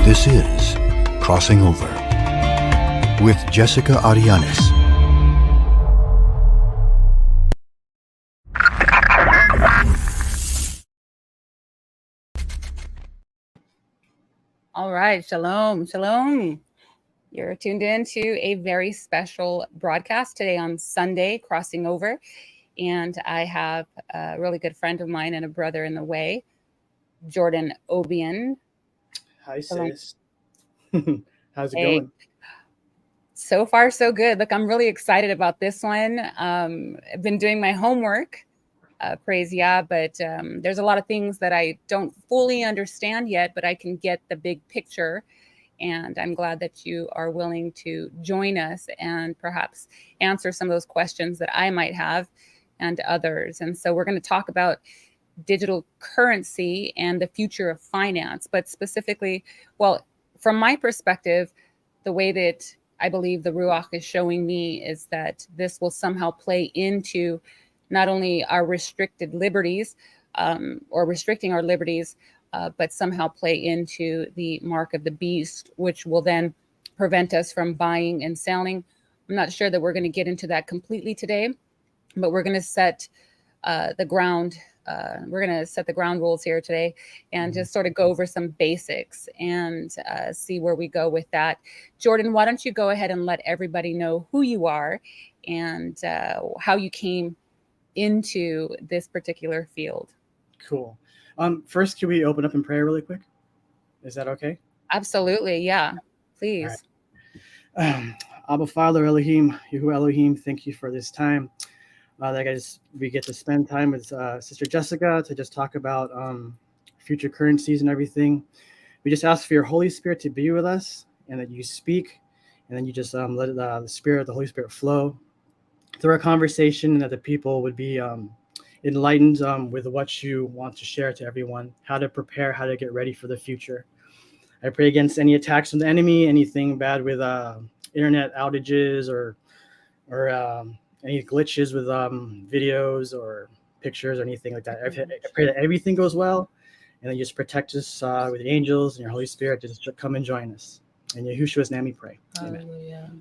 This is Crossing Over with Jessica Arianes. All right, shalom, shalom. You're tuned in to a very special broadcast today on Sunday, Crossing Over. And I have a really good friend of mine and a brother in the way, Jordan Obein. Hi, Shalom. sis. How's it going? So far, so good. Look, I'm really excited about this one. I've been doing my homework, praise Yah, but there's a lot of things that I don't fully understand yet, but I can get the big picture. And I'm glad that you are willing to join us and perhaps answer some of those questions that I might have and others. And so we're going to talk about digital currency and the future of finance, but specifically, well, from my perspective, the way that I believe the Ruach is showing me is that this will somehow play into not only our restricted liberties or restricting our liberties, but somehow play into the mark of the beast, which will then prevent us from buying and selling. I'm not sure that we're going to get into that completely today, but we're going to set the ground. We're going to set the ground rules here today and just sort of go over some basics and see where we go with that. Jordan, why don't you go ahead and let everybody know who you are and how you came into this particular field. Cool. First, can we open up in prayer really quick? Is that okay? Absolutely. Yeah. Please. Right. Abba, Father, Elohim, Yehu Elohim, thank you for this time. We get to spend time with Sister Jessica to just talk about future currencies and everything. We just ask for your Holy Spirit to be with us and that you speak and then you just let the Spirit, the Holy Spirit flow through our conversation and that the people would be enlightened with what you want to share to everyone, how to prepare, how to get ready for the future. I pray against any attacks from the enemy, anything bad with internet outages or any glitches with videos or pictures or anything like that. I pray that everything goes well and then you just protect us with the angels and your Holy Spirit to just come and join us. In Yahushua's name we pray. Amen. Hallelujah.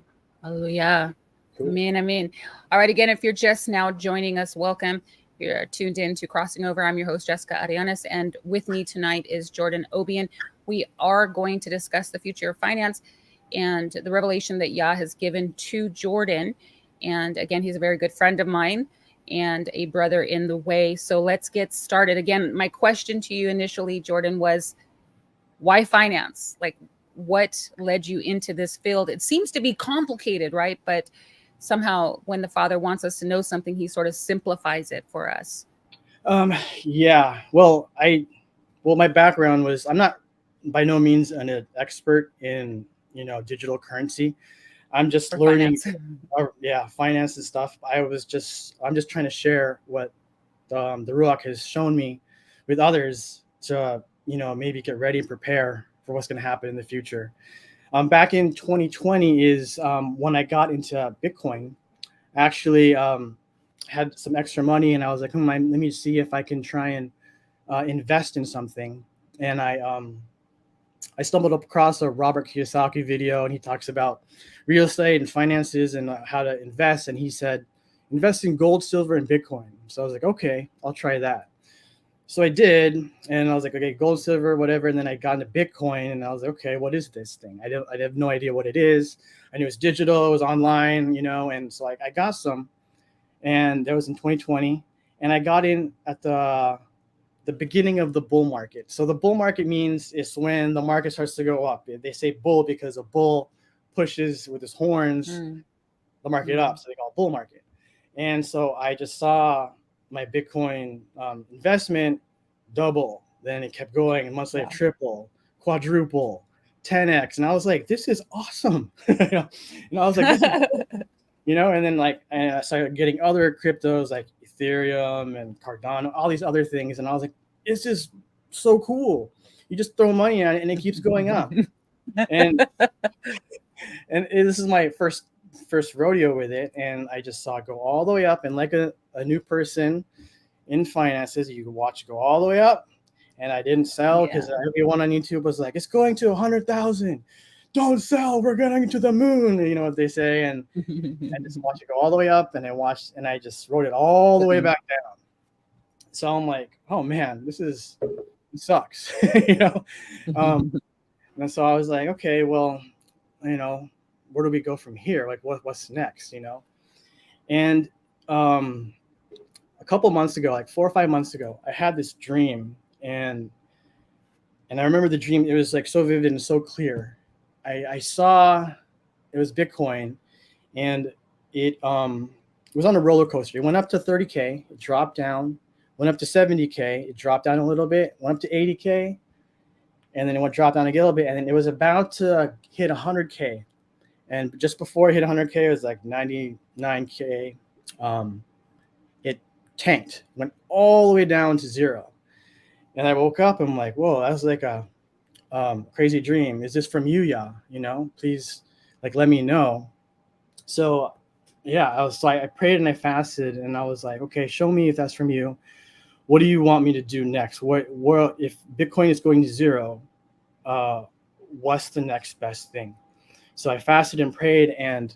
Hallelujah. Cool. Amen. Amen. All right. Again, if you're just now joining us, welcome. You're tuned in to Crossing Over. I'm your host, Jessica Arianes, and with me tonight is Jordan Obein. We are going to discuss the future of finance and the revelation that Yah has given to Jordan. And again, he's a very good friend of mine and a brother in the way. So let's get started. Again, my question to you initially, Jordan, was why finance? Like, what led you into this field? It seems to be complicated, right? But somehow when the Father wants us to know something, he sort of simplifies it for us. Yeah. Well, my background was, I'm not by no means an expert in, digital currency. I'm just learning, finance and stuff. I'm just trying to share what the Ruach has shown me with others to, maybe get ready and prepare for what's going to happen in the future. Back in 2020 is when I got into Bitcoin. I actually had some extra money and I was like, let me see if I can try and invest in something. And I stumbled across a Robert Kiyosaki video and he talks about real estate and finances and how to invest. And he said, invest in gold, silver, and Bitcoin. So I was like, okay, I'll try that. So I did, and I was like, okay, gold, silver, whatever. And then I got into Bitcoin, and I was like, okay, what is this thing? I have no idea what it is. I knew it was digital, it was online, and so I got some, and that was in 2020, and I got in at the beginning of the bull market. So the bull market means it's when the market starts to go up. They say bull because a bull pushes with his horns the market up, so they call it bull market. And so I just saw my Bitcoin investment double, then it kept going, and months later triple, quadruple, 10x, and I was like, this is awesome. And I was like, and then I started getting other cryptos like Ethereum and Cardano, all these other things, and I was like, this is so cool. You just throw money on it and it keeps going up. and this is my first rodeo with it, and I just saw it go all the way up, and like a new person in finances, you can watch it go all the way up, and I didn't sell because everyone on YouTube was like, it's going to 100,000. Don't sell. We're going to the moon. You know what they say. And I just watched it go all the way up, and I just wrote it all the way back down. So I'm like, oh man, it sucks, you know? And so I was like, okay, well, you know, where do we go from here? Like what's next, you know? And a couple months ago, like 4 or 5 months ago, I had this dream, and I remember the dream. It was like so vivid and so clear. I saw it was Bitcoin, and it was on a roller coaster. It went up to 30K, it dropped down, went up to 70K, it dropped down a little bit, went up to 80K, and then it dropped down a little bit, and then it was about to hit 100K. And just before it hit 100K, it was like 99K. It tanked, went all the way down to zero. And I woke up, I'm like, whoa, that was like a crazy dream. Is this from you, Yah? You know, please, like, let me know. So yeah, I prayed and I fasted, and I was like, okay, show me if that's from you. What do you want me to do next? What if Bitcoin is going to zero? What's the next best thing? So I fasted and prayed, and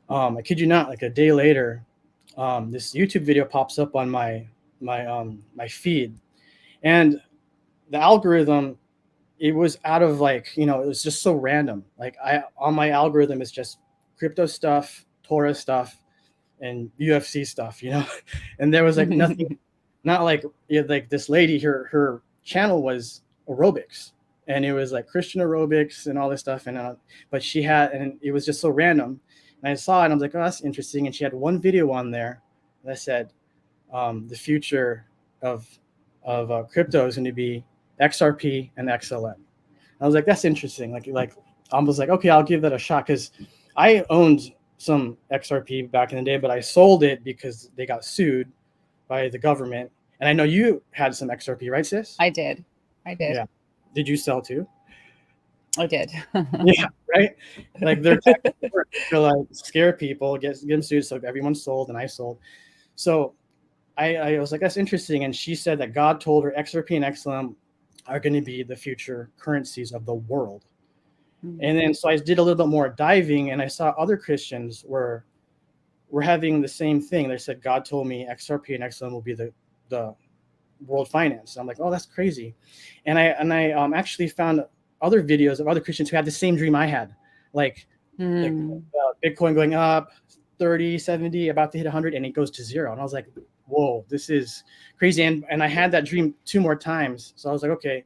I kid you not, like a day later, this YouTube video pops up on my feed, and the algorithm, it was out of like, you know, it was just so random. Like on my algorithm is just crypto stuff, Torah stuff, and UFC stuff, you know, and there was like nothing, not like this lady, her channel was aerobics, and it was like Christian aerobics and all this stuff, and but she had, and it was just so random, and I saw it and I was like, oh, that's interesting. And she had one video on there that said the future of crypto is going to be XRP and XLM. I was like, that's interesting. Like I was like, okay, I'll give that a shot, because I owned some XRP back in the day, but I sold it because they got sued by the government. And I know you had some XRP, right, sis? I did. Yeah. Did you sell too? I did. Yeah, right. Like they're to like scare people, get them sued. So everyone sold, and I sold. So I was like, that's interesting. And she said that God told her XRP and XLM are going to be the future currencies of the world. Mm-hmm. And then so I did a little bit more diving, and I saw other Christians were having the same thing. They said, God told me XRP and XLM will be the world finance. And I'm like, oh, that's crazy. And I actually found other videos of other Christians who had the same dream I had, like Bitcoin going up 30, 70, about to hit 100, and it goes to zero. And I was like, whoa, this is crazy. And I had that dream 2 more times. So I was like, okay,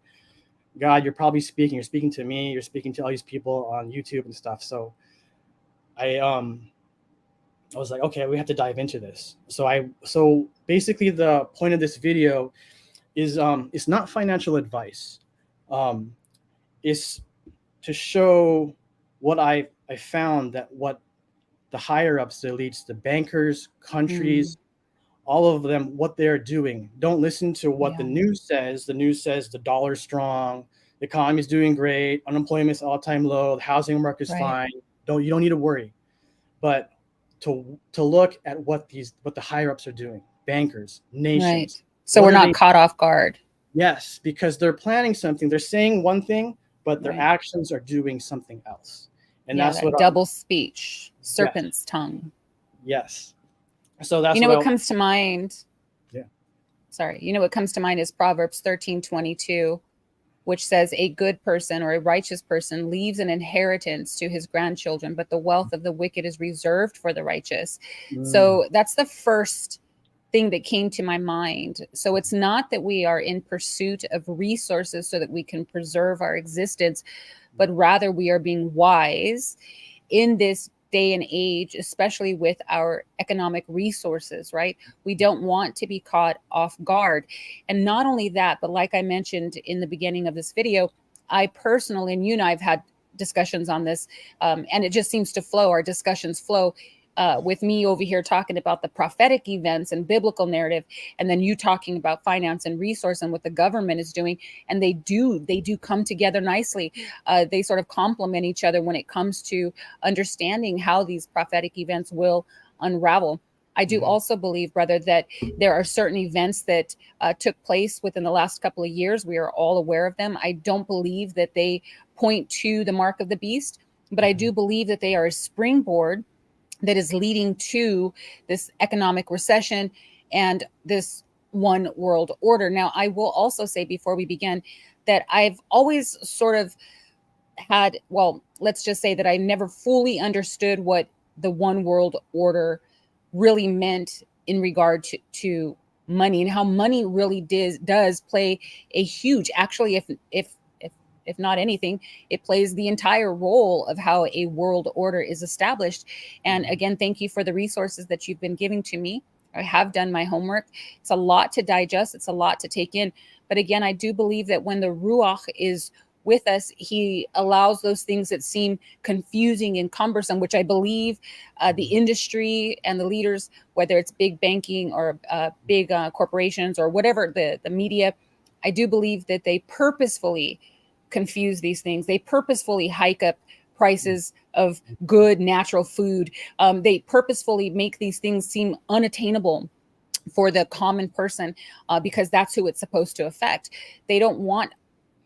God, you're probably speaking. You're speaking to me. You're speaking to all these people on YouTube and stuff. So I was like, okay, we have to dive into this. So basically the point of this video is it's not financial advice. It's to show what I found, that what the higher ups, the elites, the bankers, countries, all of them, what they're doing. Don't listen to what the news says. The news says the dollar's strong, the economy is doing great, unemployment's all-time low, the housing market's fine. You don't need to worry. But to look at what the higher ups are doing, bankers, nations. Right. So we're not caught off guard. Yes, because they're planning something. They're saying one thing, but their actions are doing something else. And that's what double speech, serpent's tongue. Yes. So that's what comes to mind. Yeah. Sorry. What comes to mind is Proverbs 13:22, which says, a good person or a righteous person leaves an inheritance to his grandchildren, but the wealth of the wicked is reserved for the righteous. So that's the first thing that came to my mind. So it's not that we are in pursuit of resources so that we can preserve our existence, but rather we are being wise in this day and age, especially with our economic resources, right? We don't want to be caught off guard. And not only that, but like I mentioned in the beginning of this video, I personally, and you and I have had discussions on this, and it just seems to flow. Our discussions flow with me over here talking about the prophetic events and biblical narrative, and then you talking about finance and resource and what the government is doing. And they do come together nicely. They sort of complement each other when it comes to understanding how these prophetic events will unravel. I do also believe, brother, that there are certain events that took place within the last couple of years. We are all aware of them. I don't believe that they point to the mark of the beast, but I do believe that they are a springboard that is leading to this economic recession and this one world order. Now, I will also say before we begin that I've always sort of had, well, let's just say that I never fully understood what the one world order really meant in regard to money, and how money really does play a huge, actually, if not anything, it plays the entire role of how a world order is established. And again, thank you for the resources that you've been giving to me. I have done my homework. It's a lot to digest. It's a lot to take in. But again, I do believe that when the Ruach is with us, he allows those things that seem confusing and cumbersome, which I believe the industry and the leaders, whether it's big banking or big corporations or whatever, the media, I do believe that they purposefully confuse these things. They purposefully hike up prices of good natural food. They purposefully make these things seem unattainable for the common person because that's who it's supposed to affect. They don't want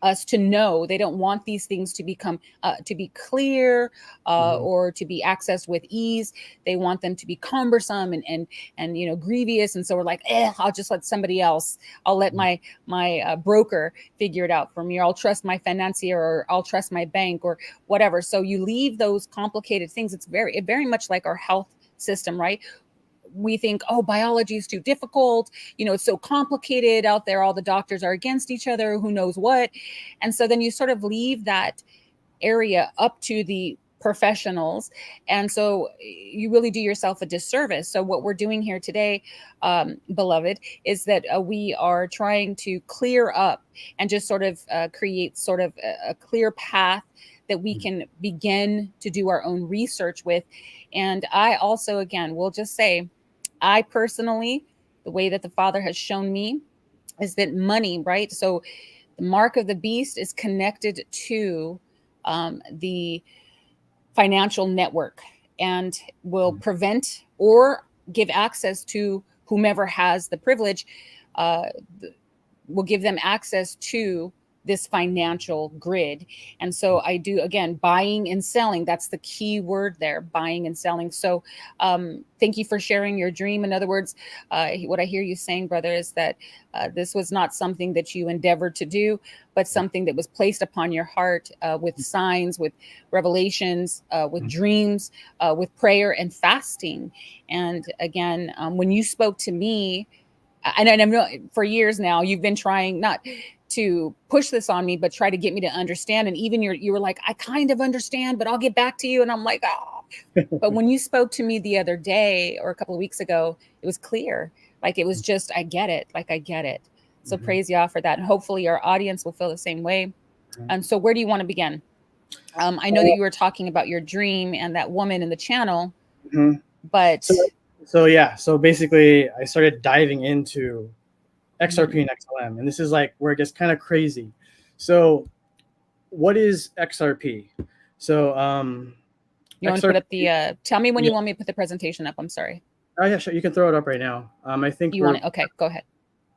us to know. They don't want these things to become to be clear or to be accessed with ease. They want them to be cumbersome and you know, grievous. And so we're like, I'll just let somebody else. I'll let my broker figure it out for me, or I'll trust my financier, or I'll trust my bank, or whatever. So you leave those complicated things. It's very much like our health system, right? We think, oh, biology is too difficult. You know, it's so complicated out there. All the doctors are against each other, who knows what. And so then you sort of leave that area up to the professionals. And so you really do yourself a disservice. So what we're doing here today, beloved, is that we are trying to clear up and just sort of create sort of a clear path that we can begin to do our own research with. And I also, again, will just say, I personally, the way that the Father has shown me is that money, right? So the mark of the beast is connected to the financial network and will prevent or give access to whomever has the privilege, will give them access to this financial grid. And so I do, again, buying and selling. That's the key word there, buying and selling. So thank you for sharing your dream. In other words, what I hear you saying, brother, is that this was not something that you endeavored to do, but something that was placed upon your heart with signs, with revelations, with dreams, with prayer and fasting. And again, when you spoke to me, and I know for years now, you've been trying not to push this on me, but try to get me to understand. And even you were like, I kind of understand, but I'll get back to you. And I'm like, oh. But when you spoke to me the other day or a couple of weeks ago, it was clear. Like it was just, I get it. Like I get it. So praise Yah for that. And hopefully our audience will feel the same way. And so where do you want to begin? I know that you were talking about your dream and that woman in the channel, but... So basically I started diving into XRP and XLM, and this is like where it gets kind of crazy. So what is XRP? So you want to put up the tell me when you want me to put the presentation up. I'm sorry. Oh yeah, sure, you can throw it up right now. I think you want it. Okay, go ahead.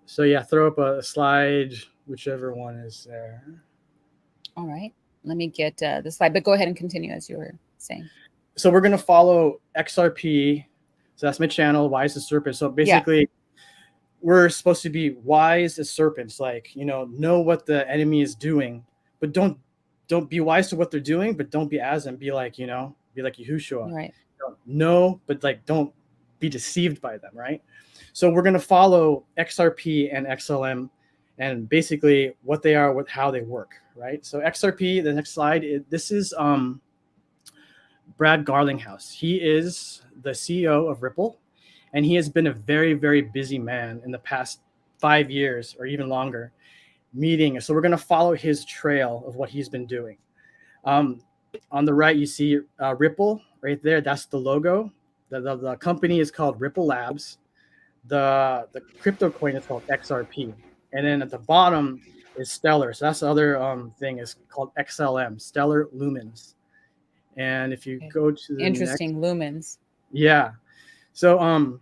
So yeah, throw up a slide, whichever one is there. All right, let me get the slide, but go ahead and continue as you were saying. So we're going to follow XRP. So that's my channel, Wise as Serpent. So basically, we're supposed to be wise as serpents, like, you know what the enemy is doing, but don't be wise to what they're doing, but don't be as them. Be like, be like Yahushua. Right. No, but like, don't be deceived by them, right? So we're going to follow XRP and XLM and basically what they are, how they work, right? So XRP, the next slide, this is Brad Garlinghouse. He is the CEO of Ripple, and he has been a very, very busy man in the past 5 years or even longer meeting. So we're going to follow his trail of what he's been doing. On the right, you see Ripple right there. That's the logo. The company is called Ripple Labs. The crypto coin is called XRP. And then at the bottom is Stellar. So that's the other thing is called XLM, Stellar Lumens. And if you go to the interesting next, lumens. Yeah. So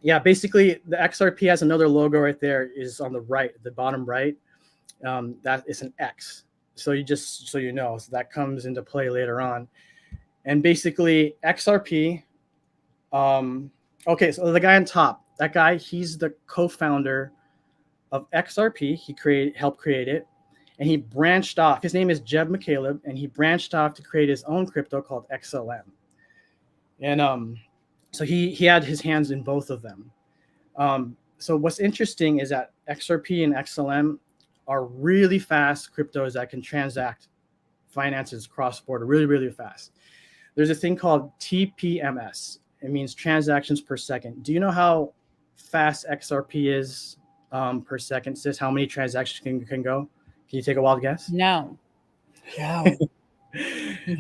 yeah, basically the XRP has another logo right there, is on the right, the bottom right. That is an X. So you just, so you know, so that comes into play later on. And basically XRP, okay, so the guy on top, that guy, he's the co-founder of XRP. He helped create it, and he branched off. His name is Jeb McCaleb, and he branched off to create his own crypto called XLM. And so he had his hands in both of them. So what's interesting is that XRP and XLM are really fast cryptos that can transact finances cross-border really, really fast. There's a thing called TPMS. It means transactions per second. Do you know how fast XRP is per second, sis? How many transactions can go? Can you take a wild guess? No. No.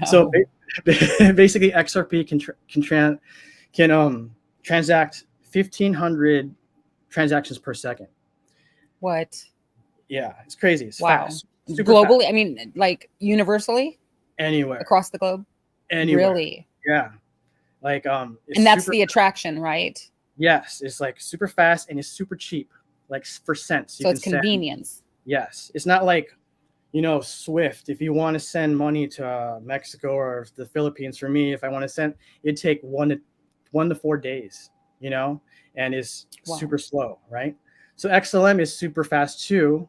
So basically, XRP can transact 1,500 transactions per second. What? Yeah, it's crazy. It's wow. fast. Globally, fast. I mean, like universally? Anywhere. Across the globe? Anywhere. Really? Yeah. Like and that's the attraction, right? Yes, it's like super fast and it's super cheap, like for cents. So it's convenience. Yes, it's not like, you know, Swift. If you want to send money to Mexico or the Philippines, for me, if I want to send, it'd take 1 to 4 days, you know, and it's super slow, right? So XLM is super fast too.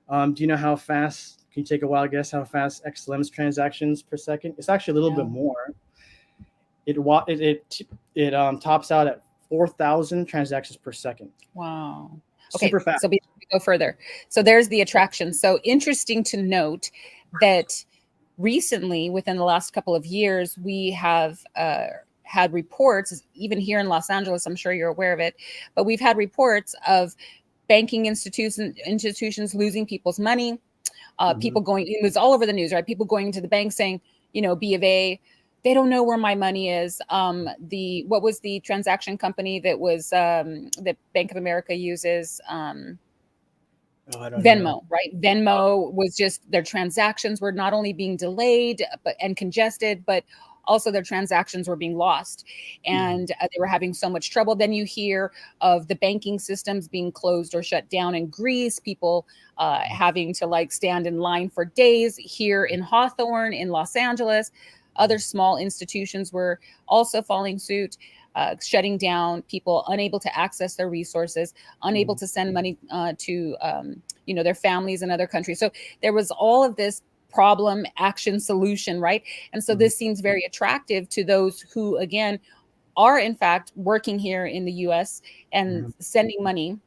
Do you know how fast? Can you take a wild guess how fast XLM's transactions per second? It's actually a little bit more. It tops out at 4,000 transactions per second. Wow. Okay, super fast. So we go further. So there's the attraction. So interesting to note that recently, within the last couple of years, we have had reports, even here in Los Angeles, I'm sure you're aware of it, but we've had reports of banking institutions losing people's money, people going, it was all over the news, right? People going to the bank saying, you know, B of A, they don't know where my money is. What was the transaction company that was that Bank of America uses? Venmo, right? Venmo was just, their transactions were not only being delayed and congested, but also their transactions were being lost, and they were having so much trouble. Then you hear of the banking systems being closed or shut down in Greece, people having to like stand in line for days. Here in Hawthorne, in Los Angeles, other small institutions were also following suit, shutting down, people unable to access their resources, unable to send money to you know, their families in other countries. So there was all of this problem, action, solution, right? And so this seems very attractive to those who, again, are in fact working here in the US and sending money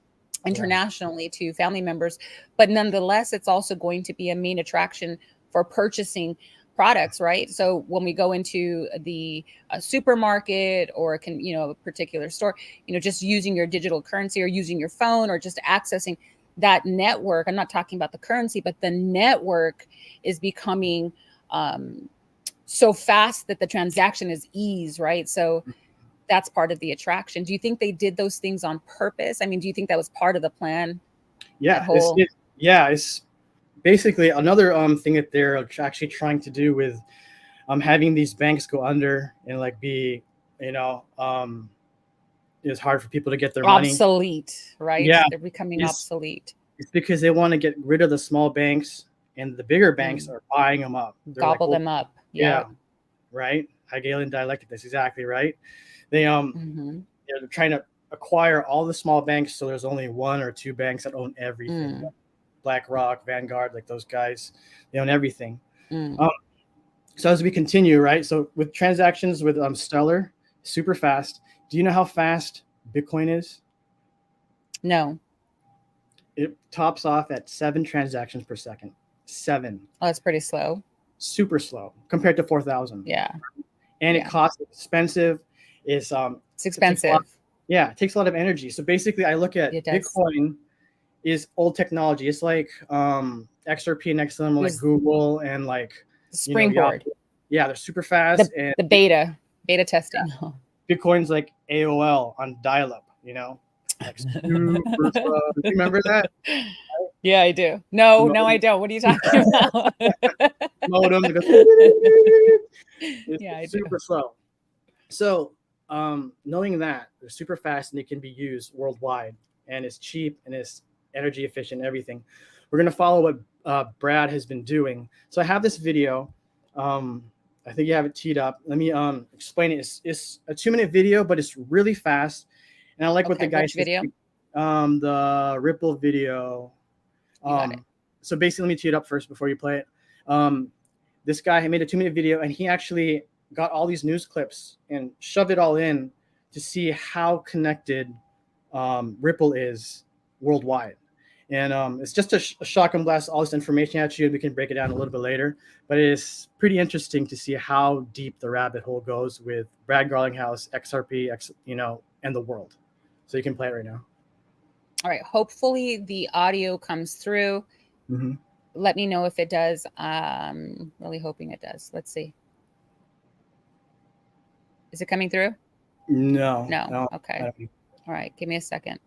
internationally to family members. But nonetheless, it's also going to be a main attraction for purchasing products, right? So when we go into the supermarket or a particular store, you know, just using your digital currency or using your phone or just accessing that network. I'm not talking about the currency, but the network is becoming so fast that the transaction is ease, right? So that's part of the attraction. Do you think they did those things on purpose? I mean, do you think that was part of the plan? Yeah, it's basically another thing that they're actually trying to do with having these banks go under and like be, you know, it's hard for people to get their money. Obsolete, right? Yeah, they're becoming obsolete. It's because they want to get rid of the small banks, and the bigger banks are buying them up. They're gobble them up. Yeah, right. Hegelian dialectic. That's exactly right. They're trying to acquire all the small banks, so there's only 1 or 2 banks that own everything. BlackRock, Vanguard, like those guys, they own everything. So as we continue, right? So with transactions with Stellar, super fast. Do you know how fast Bitcoin is? No. It tops off at 7 transactions per second. 7. Oh, that's pretty slow. Super slow compared to 4,000. Yeah. And it costs expensive. It's expensive. It takes a lot of energy. So basically, I look at Bitcoin is old technology. It's like XRP and XLM, like Google and like Springboard. They're super fast. And the beta testing. Yeah. Bitcoin's like AOL on dial-up, you know. Like super slow. Do you remember that? Yeah, I do. No, I don't. What are you talking about? Modem. It's super slow. So knowing that they're super fast and they can be used worldwide and it's cheap and it's energy efficient and everything, we're going to follow what Brad has been doing. So I have this video. I think you have it teed up. Let me explain it. It's a 2-minute video, but it's really fast. And I like what the guy said. Video? The Ripple video. So basically, let me tee it up first before you play it. This guy had made a 2-minute video, and he actually got all these news clips and shoved it all in to see how connected Ripple is worldwide. And it's just a shotgun blast, all this information at you. We can break it down a little bit later, but it is pretty interesting to see how deep the rabbit hole goes with Brad Garlinghouse, XRP, and the world. So you can play it right now. All right. Hopefully the audio comes through. Mm-hmm. Let me know if it does. Really hoping it does. Let's see. Is it coming through? No. Okay. All right. Give me a second.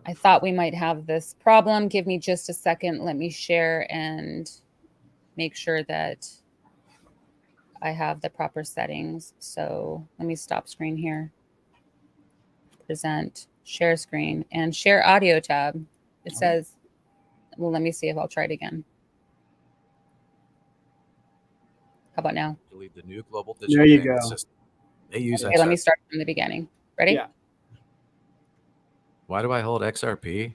I thought we might have this problem. Give me just a second. Let me share and make sure that I have the proper settings. So let me stop screen here. Present, share screen, and share audio tab. It says, well, let me see if I'll try it again. How about now? The new global digital there you payment go. system. They use Okay, let me start from the beginning. Ready? Yeah. Why do I hold XRP?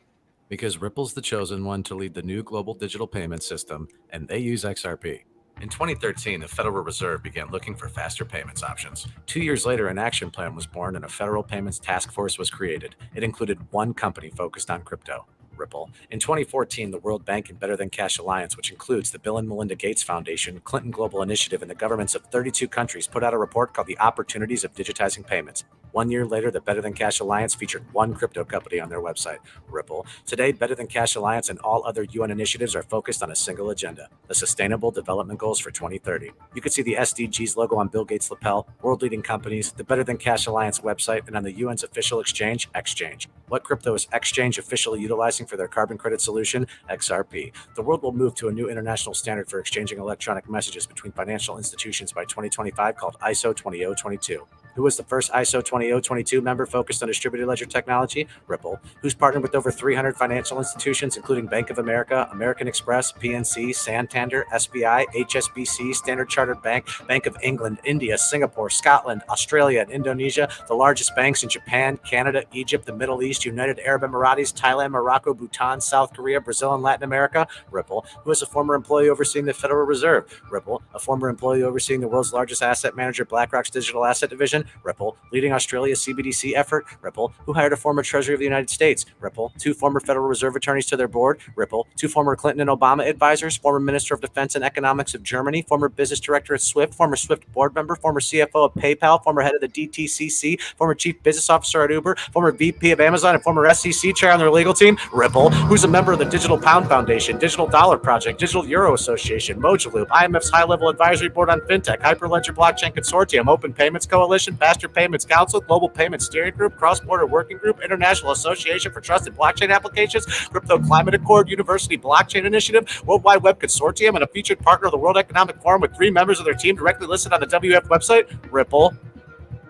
Because Ripple's the chosen one to lead the new global digital payment system, and they use XRP. In 2013, the Federal Reserve began looking for faster payments options. 2 years later, an action plan was born and a federal payments task force was created. It included one company focused on crypto, Ripple. In 2014, the World Bank and Better Than Cash Alliance, which includes the Bill and Melinda Gates Foundation, Clinton Global Initiative, and the governments of 32 countries, put out a report called The Opportunities of Digitizing Payments. 1 year later, the Better Than Cash Alliance featured one crypto company on their website, Ripple. Today, Better Than Cash Alliance and all other UN initiatives are focused on a single agenda, the Sustainable Development Goals for 2030. You can see the SDGs logo on Bill Gates' lapel, world-leading companies, the Better Than Cash Alliance website, and on the UN's official exchange, Exchange. What crypto is Exchange officially utilizing for their carbon credit solution? XRP. The world will move to a new international standard for exchanging electronic messages between financial institutions by 2025 called ISO 20022. Who was the first ISO 20022 member focused on distributed ledger technology? Ripple. Who's partnered with over 300 financial institutions, including Bank of America, American Express, PNC, Santander, SBI, HSBC, Standard Chartered Bank, Bank of England, India, Singapore, Scotland, Australia, and Indonesia, the largest banks in Japan, Canada, Egypt, the Middle East, United Arab Emirates, Thailand, Morocco, Bhutan, South Korea, Brazil, and Latin America? Ripple. Who is a former employee overseeing the Federal Reserve? Ripple. A former employee overseeing the world's largest asset manager, BlackRock's digital asset division? Ripple. Leading Australia's CBDC effort? Ripple. Who hired a former Treasury of the United States? Ripple. 2 former Federal Reserve attorneys to their board? Ripple. 2 former Clinton and Obama advisors? Former Minister of Defense and Economics of Germany? Former business director at Swift? Former Swift board member? Former CFO of PayPal? Former head of the DTCC? Former chief business officer at Uber? Former VP of Amazon and former SEC chair on their legal team? Ripple. Who's a member of the Digital Pound Foundation, Digital Dollar Project, Digital Euro Association, Mojaloop, IMF's high-level advisory board on fintech, Hyperledger Blockchain Consortium, Open Payments Coalition, Faster Payments Council, Global Payments Steering Group, Cross-Border Working Group, International Association for Trusted Blockchain Applications, Crypto Climate Accord, University Blockchain Initiative, World Wide Web Consortium, and a featured partner of the World Economic Forum with 3 members of their team directly listed on the WF website? Ripple.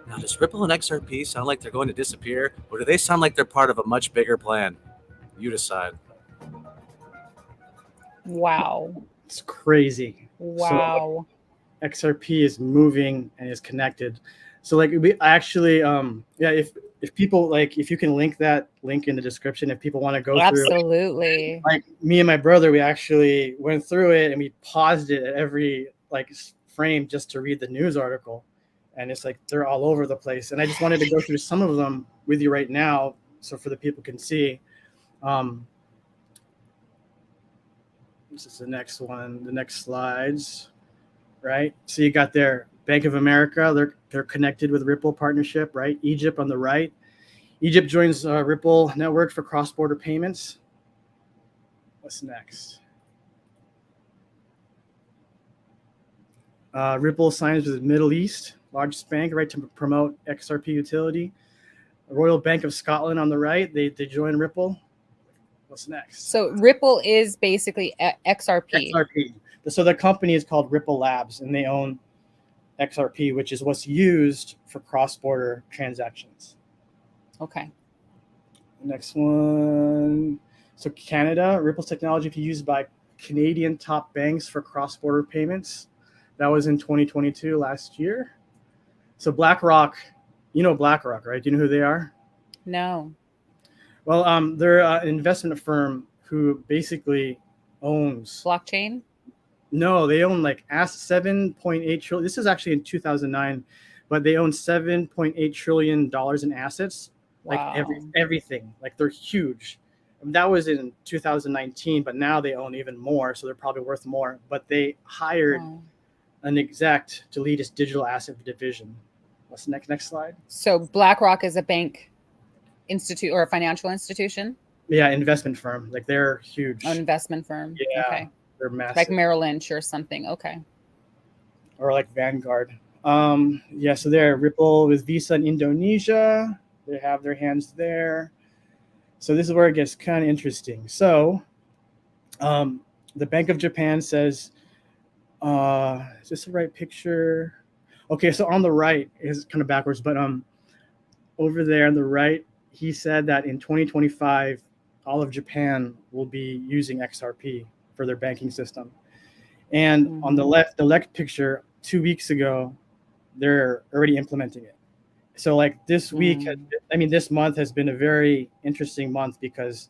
Now, does Ripple and XRP sound like they're going to disappear, or do they sound like they're part of a much bigger plan? You decide. Wow. It's crazy. Wow. So XRP is moving and is connected. So like we actually if people like, if you can link that link in the description, if people want to go through, absolutely, like me and my brother, we actually went through it and we paused it at every like frame just to read the news article, and it's like they're all over the place. And I just wanted to go through some of them with you right now, so for the people can see. This is the next one, the next slides, right? So you got their Bank of America, they're connected with Ripple partnership, right? Egypt on the right. Egypt joins Ripple network for cross-border payments. What's next? Ripple signs with the Middle East, largest bank, right, to promote XRP utility. Royal Bank of Scotland on the right, they join Ripple. What's next? So Ripple is basically XRP. XRP. So the company is called Ripple Labs, and they own XRP, which is what's used for cross-border transactions. Okay. Next one. So Canada, Ripple's technology can be used by Canadian top banks for cross-border payments. That was in 2022, last year. So BlackRock, you know BlackRock, right? Do you know who they are? No. Well, they're an investment firm who basically owns Blockchain? No, they own like 7.8 trillion. This is actually in 2009, but they own $7.8 trillion in assets. Wow. Like everything. Like they're huge. And that was in 2019, but now they own even more, so they're probably worth more. But they hired an exec to lead its digital asset division. What's the next slide? So BlackRock is a bank institute or a financial institution? Yeah, investment firm. Like they're huge. An investment firm. Yeah. Okay. They're massive. Like Merrill Lynch or something. Okay. Or like Vanguard. Yeah, so they're Ripple with Visa in Indonesia. They have their hands there. So this is where it gets kind of interesting. So the Bank of Japan says, is this the right picture? Okay, so on the right is kind of backwards, but over there on the right, he said that in 2025, all of Japan will be using XRP for their banking system. And on the left picture, 2 weeks ago, they're already implementing it. So like this week, this month has been a very interesting month because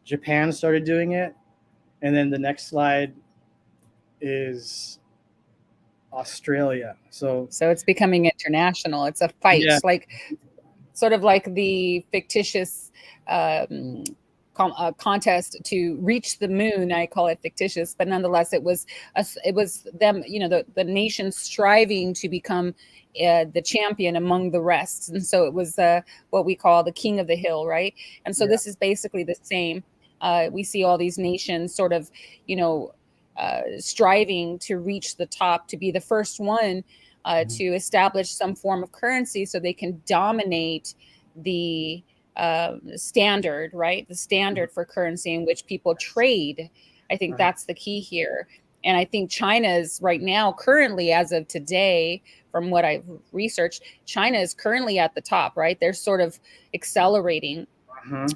Japan started doing it. And then the next slide is Australia. So it's becoming international. It's a fight. Yeah. Like sort of like the fictitious contest to reach the moon. I call it fictitious, but nonetheless, it was them, the nation striving to become the champion among the rest. And so it was what we call the king of the hill, right? And so this is basically the same. We see all these nations sort of, striving to reach the top, to be the first one to establish some form of currency so they can dominate the standard, right? The standard for currency in which people trade. I think that's the key here. And I think China's right now, currently, as of today, from what I've researched, China is currently at the top, right? They're sort of accelerating.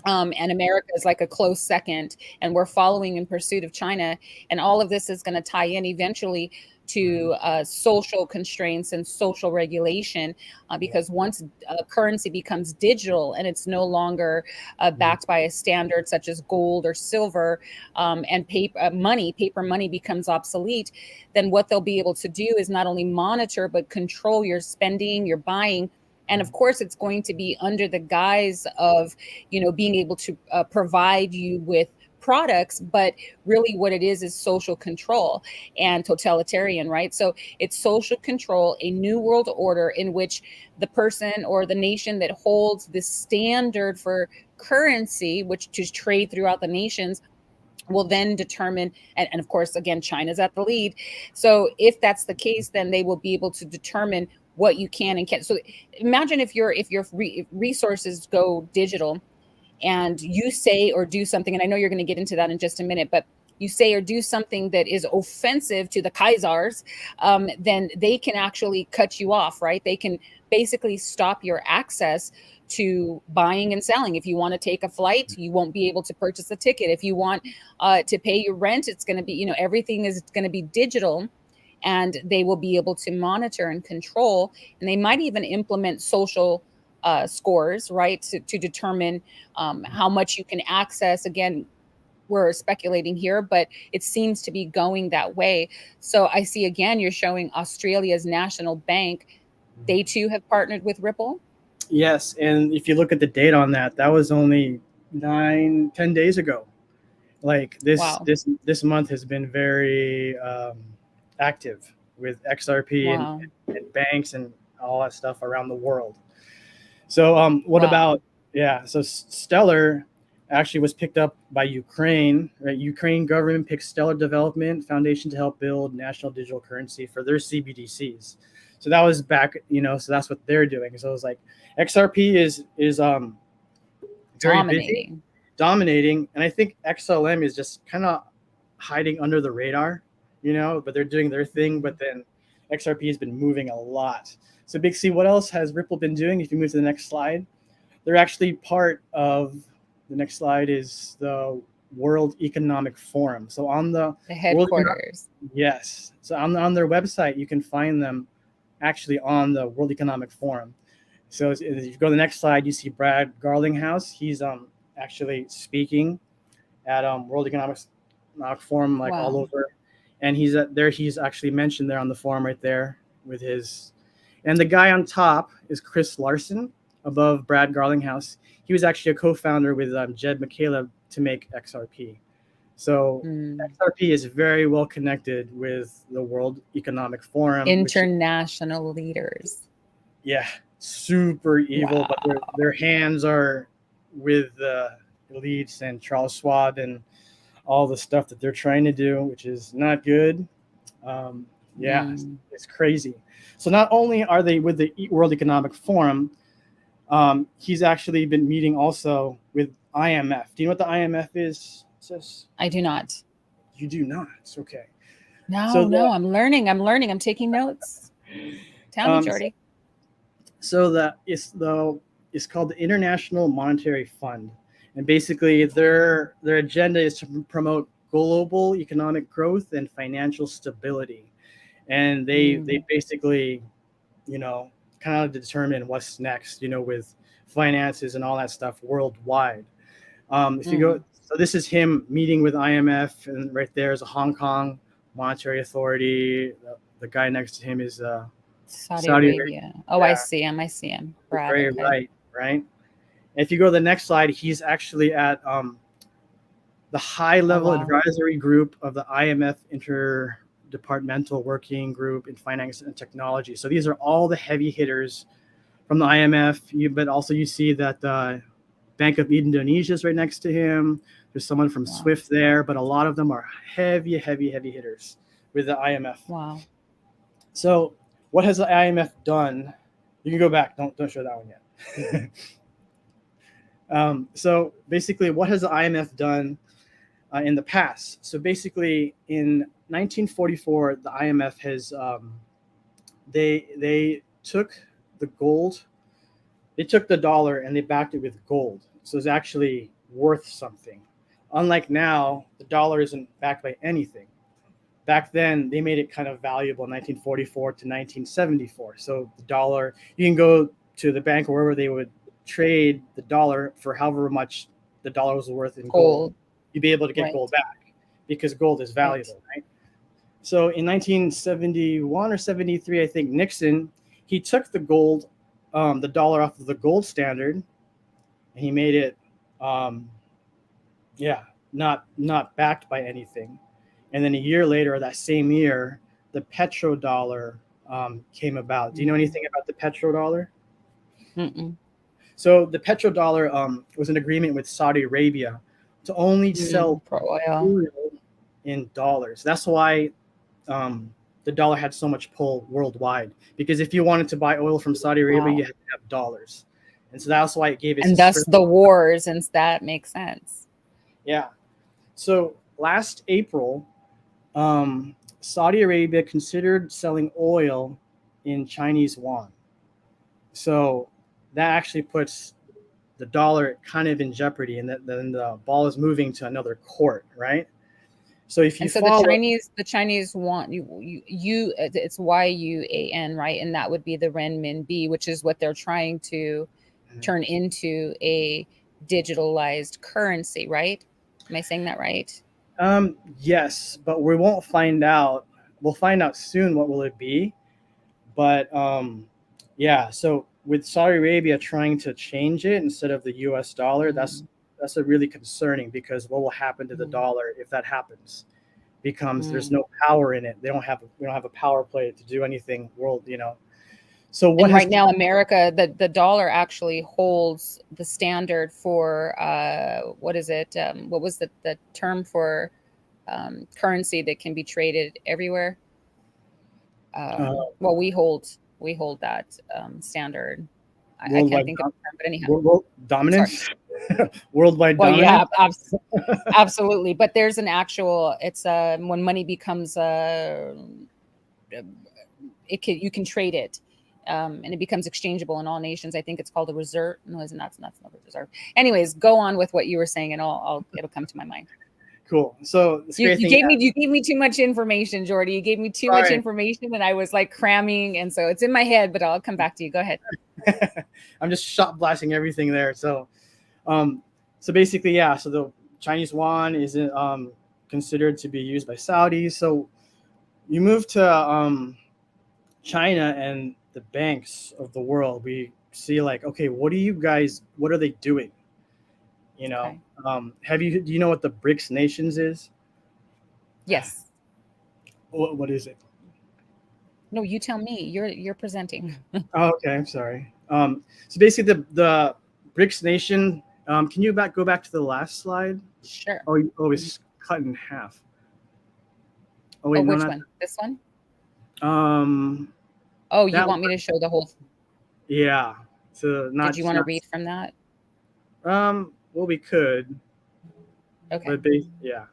And America is like a close second, and we're following in pursuit of China. And all of this is going to tie in eventually to social constraints and social regulation, because once currency becomes digital and it's no longer backed by a standard such as gold or silver, and paper money becomes obsolete, then what they'll be able to do is not only monitor but control your spending, your buying. And of course, it's going to be under the guise of, being able to provide you with products, but really what it is social control and totalitarian, right? So it's social control, a new world order in which the person or the nation that holds the standard for currency, which to trade throughout the nations, will then determine, and of course, again, China's at the lead. So if that's the case, then they will be able to determine what you can and can't. So imagine if your resources go digital, and you say or do something, and I know you're going to get into that in just a minute, but you say or do something that is offensive to the Kaisers, then they can actually cut you off, right? They can basically stop your access to buying and selling. If you want to take a flight, you won't be able to purchase a ticket. If you want to pay your rent, it's going to be, everything is going to be digital, and they will be able to monitor and control, and they might even implement social scores, right, to determine how much you can access. Again, we're speculating here, but it seems to be going that way. So I see, again, you're showing Australia's national bank. They too have partnered with Ripple. Yes, and if you look at the date on that, that was only 9-10 days ago. Like this month has been very active with XRP and banks and all that stuff around the world. So what about, so Stellar actually was picked up by Ukraine, right? Ukraine government picked Stellar Development Foundation to help build national digital currency for their CBDCs. So that was back, so that's what they're doing. So it was like XRP is very busy, dominating. And I think XLM is just kind of hiding under the radar, but they're doing their thing. But then XRP has been moving a lot. So Big C, what else has Ripple been doing? If you move to the next slide, they're actually part of, the next slide is the World Economic Forum. So on the headquarters. Yes. So on their website, you can find them actually on the World Economic Forum. So if you go to the next slide, you see Brad Garlinghouse. He's actually speaking at World Economic Forum, like all over. And he's there. He's actually mentioned there on the forum right there with his. And the guy on top is Chris Larson, above Brad Garlinghouse. He was actually a co-founder with Jed McCaleb to make XRP. So XRP is very well connected with the World Economic Forum. International leaders. Yeah, super evil, but their hands are with the elites and Charles Schwab and all the stuff that they're trying to do, which is not good. It's crazy. So not only are they with the World Economic Forum, he's actually been meeting also with IMF. Do you know what the IMF is, sis? I do not. You do not. Okay. No, I'm learning. I'm taking notes. Tell me, Jordy. So it's called the International Monetary Fund, and basically their agenda is to promote global economic growth and financial stability, and they basically, kind of determine what's next, with finances and all that stuff worldwide. If you go, so this is him meeting with IMF, and right there is a Hong Kong Monetary Authority. The guy next to him is Saudi Arabia. Oh, yeah. I see him. Very right. If you go to the next slide, he's actually at the high-level advisory group of the IMF Interdepartmental Working Group in Finance and Technology. So these are all the heavy hitters from the IMF. But also you see that the Bank of Indonesia is right next to him. There's someone from SWIFT there, but a lot of them are heavy hitters with the IMF. Wow. So what has the IMF done? You can go back. Don't show that one yet. So basically, what has the IMF done in the past? So basically, in 1944, the IMF has they took the gold, they took the dollar and they backed it with gold. So it's actually worth something. Unlike now, the dollar isn't backed by anything. Back then, they made it kind of valuable in 1944 to 1974. So the dollar, you can go to the bank or wherever they would trade the dollar for however much the dollar was worth in gold. You'd be able to get gold back because gold is valuable, right? So in 1971 or 73, I think Nixon, he took the gold, the dollar off of the gold standard, and he made it, not backed by anything. And then a year later, that same year, the petrodollar came about. Do you know anything about the petrodollar? So the petrodollar was an agreement with Saudi Arabia to only sell oil in dollars. That's why the dollar had so much pull worldwide. Because if you wanted to buy oil from Saudi Arabia, you had to have dollars. And so that's why it gave it. And thus the wars, and that makes sense. Yeah. So last April, Saudi Arabia considered selling oil in Chinese yuan. So that actually puts the dollar kind of in jeopardy, and then the ball is moving to another court, right? So if you follow, the Chinese want you it's YUAN, right? And that would be the renminbi, which is what they're trying to turn into a digitalized currency, right? Am I saying that right? Yes, but we won't find out. We'll find out soon what will it be. But so with Saudi Arabia trying to change it instead of the US dollar, that's a really concerning, because what will happen to the dollar if that happens? Becomes there's no power in it. We don't have a power play to do anything So what right now, America, the dollar actually holds the standard for what is it? What was the term for currency that can be traded everywhere? Well, we hold that standard. I can't think of the term, but anyhow, world dominance, worldwide dominance. Yeah, absolutely. But there's an actual. It's when money becomes you can trade it. And it becomes exchangeable in all nations. I think it's called a reserve. No, it's not a reserve. Anyways, go on with what you were saying, and it'll come to my mind. Cool. So you gave me too much information, Jordy. You gave me too much information, and I was like cramming, and so it's in my head. But I'll come back to you. Go ahead. I'm just shot blasting everything there. So, so basically, yeah. So the Chinese yuan is considered to be used by Saudis. So you move to China and the banks of the world, we see like, okay, what are they doing? You know, okay. Do you know what the BRICS nations is? Yes. What is it? No, you tell me. You're presenting. Oh, okay, I'm sorry. So basically the BRICS nation, can you go back to the last slide? Sure. Oh, it's cut in half. Oh wait, which one? This one? Oh, you want me to show the whole? Yeah. So did you want to read from that? Well, we could. Okay. But yeah.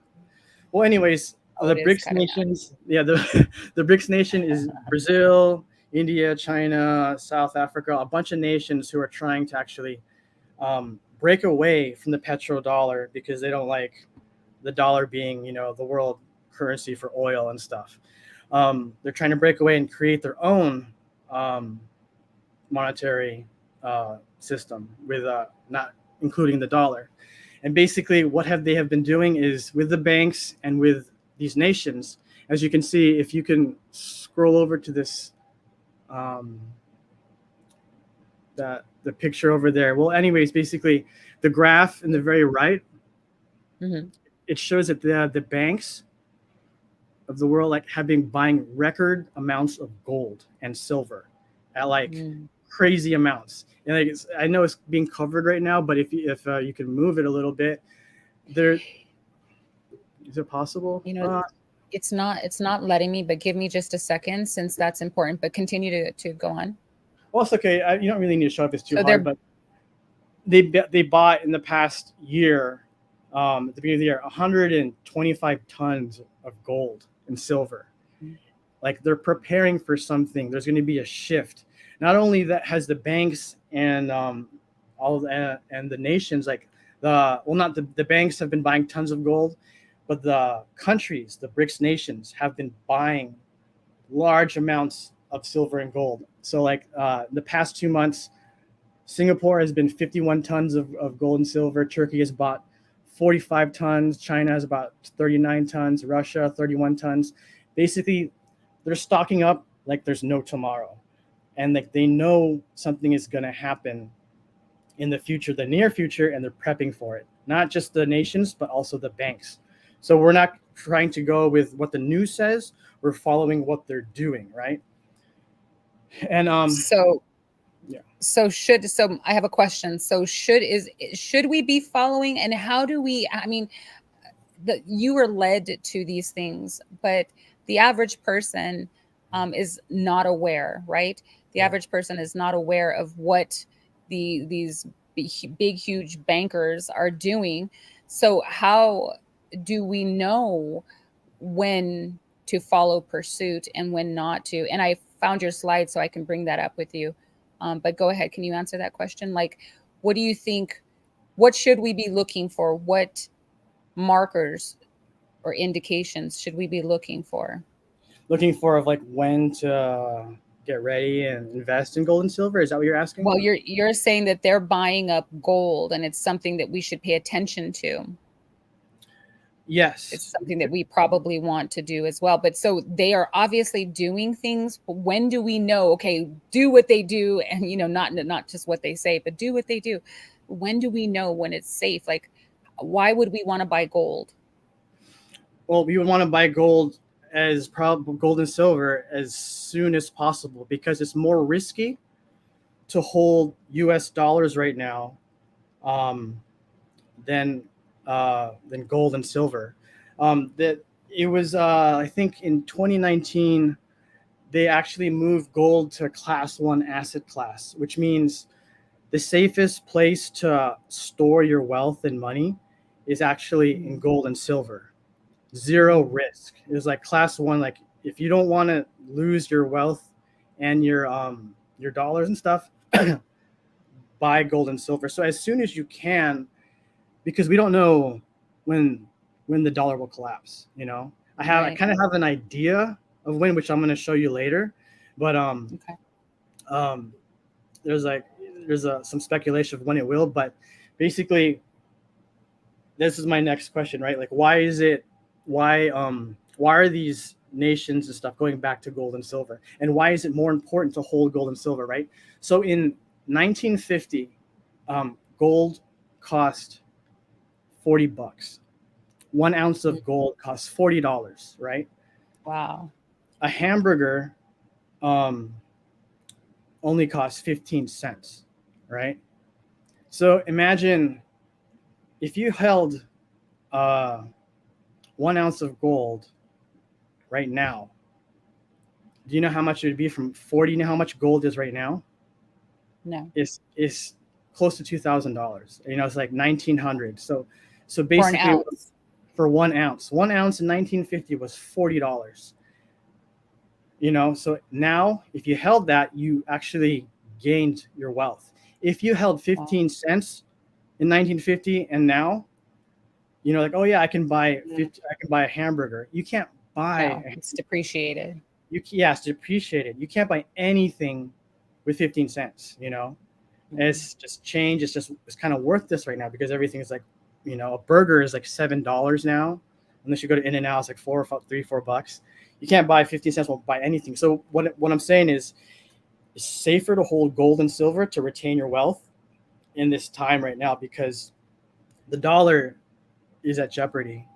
Well, anyways, the BRICS nations. Yeah, the BRICS nation is Brazil, India, China, South Africa, a bunch of nations who are trying to actually break away from the petrodollar because they don't like the dollar being, the world currency for oil and stuff. They're trying to break away and create their own monetary system with not including the dollar. And basically what they have been doing is with the banks and with these nations, as you can see, if you can scroll over to this, the picture over there. Well, anyways, basically the graph in the very right, it shows that the banks of the world have been buying record amounts of gold and silver at crazy amounts. And I know it's being covered right now, but if you can move it a little bit, is it possible? It's not letting me, but give me just a second since that's important. But continue to go on. Well, it's okay. You don't really need to show up this too hard, but they bought in the past year, at the beginning of the year, 125 tons of gold and silver. Like they're preparing for something. There's going to be a shift. Not only that has the banks and and the nations the banks have been buying tons of gold, but the countries, the BRICS nations, have been buying large amounts of silver and gold. So the past 2 months, Singapore has been 51 tons of gold and silver. Turkey has bought 45 tons. China has about 39 tons. Russia, 31 tons. Basically, they're stocking up like there's no tomorrow. And they know something is going to happen in the future, the near future, and they're prepping for it. Not just the nations, but also the banks. So we're not trying to go with what the news says. We're following what they're doing, right? And So I have a question. So should we be following, and how do we? I mean, you were led to these things, but the average person is not aware, right? The average person is not aware of what these big, huge bankers are doing. So how do we know when to follow pursuit and when not to? And I found your slide so I can bring that up with you. But go ahead. Can you answer that question? What do you think? What should we be looking for? What markers or indications should we be looking for? Looking for when to get ready and invest in gold and silver? Is that what you're asking? Well, you're saying that they're buying up gold and it's something that we should pay attention to. Yes. It's something that we probably want to do as well. But so they are obviously doing things. But when do we know, okay, do what they do and, not just what they say, but do what they do. When do we know when it's safe? Why would we want to buy gold? Well, we would want to buy gold gold and silver as soon as possible because it's more risky to hold US dollars right now than gold and silver. That it was I think in 2019 they actually moved gold to class 1 asset class, which means the safest place to store your wealth and money is actually in gold and silver. Zero risk. It was class 1. If you don't want to lose your wealth and your dollars and stuff, buy gold and silver. So as soon as you can, because we don't know when the dollar will collapse. You know, I kind of have an idea of when, which I'm going to show you later, but there's some speculation of when it will. But basically, this is my next question, right? Like, why are these nations and stuff going back to gold and silver, and why is it more important to hold gold and silver, right? So in 1950, gold cost $40. 1 ounce of gold costs $40, right? Wow. A hamburger only costs 15 cents, right? So imagine if you held 1 ounce of gold right now. Do you know how much it would be from 40? You know how much gold is right now? No. It's close to $2,000. You know, it's like 1,900. So basically, for 1 ounce. 1 ounce in 1950 was $40. You know, so now if you held that, you actually gained your wealth. If you held 15 cents in 1950 and now, you know, like, oh yeah, I can buy a hamburger. You can't buy. It's depreciated. It's depreciated. You can't buy anything with 15 cents. You know, it's just change. It's kind of worth this right now because everything is like, you know, a burger is like $7 now. Unless you go to In-N-Out, it's like $4 You can't buy 15 cents, won't buy anything. So what I'm saying is, it's safer to hold gold and silver to retain your wealth in this time right now because the dollar is at jeopardy.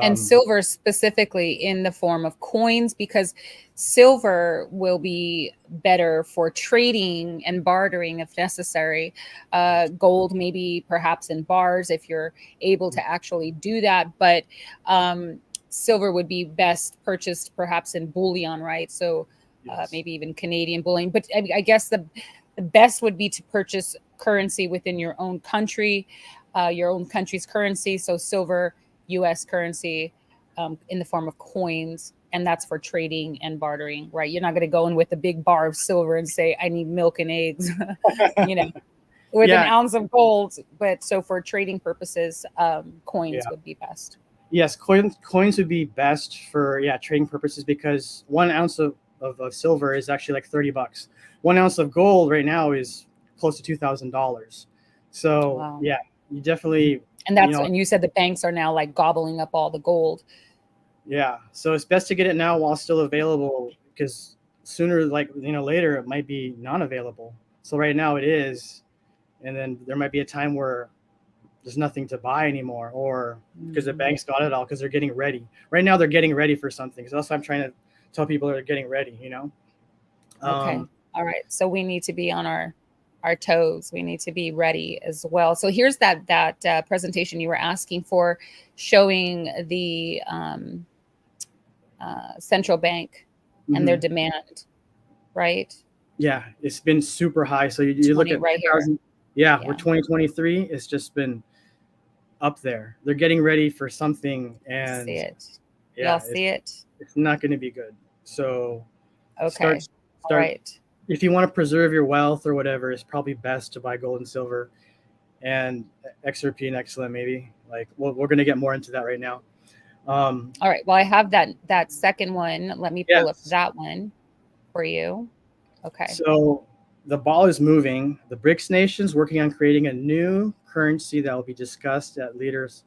And silver specifically in the form of coins, because silver will be better for trading and bartering if necessary. Gold maybe perhaps in bars if you're able to actually do that, but silver would be best purchased perhaps in bullion, right? So maybe even Canadian bullion. But I guess the best would be to purchase currency within your own country, your own country's currency. So silver, U.S. currency in the form of coins, and that's for trading and bartering, right? You're not going to go in with a big bar of silver and say, I need milk and eggs, you know, with an ounce of gold. But so for trading purposes, coins would be best. Yes, coins would be best for trading purposes because 1 ounce of silver is actually like $30. 1 ounce of gold right now is close to $2,000. So you definitely. And that's, and you said the banks are now like gobbling up all the gold. Yeah. So it's best to get it now while still available because sooner, later, it might be non-available. So right now it is. And then there might be a time where there's nothing to buy anymore or because the banks got it all because they're getting ready. Right now they're getting ready for something. So that's what I'm trying to tell people they're getting ready, you know? Okay. All right. So we need to be on our toes. We need to be ready as well. So here's that presentation you were asking for, showing the central bank and their demand, right? Yeah, it's been super high. So you look at right here. We're 2023. It's just been up there. They're getting ready for something, and see it. Y'all see it. It's not going to be good. So start. All right. If you want to preserve your wealth or whatever, it's probably best to buy gold and silver and XRP and XLM maybe. We're going to get more into that right now. All right. Well, I have that second one. Let me pull up that one for you. Okay. So the ball is moving. The BRICS nations working on creating a new currency that will be discussed at Leaders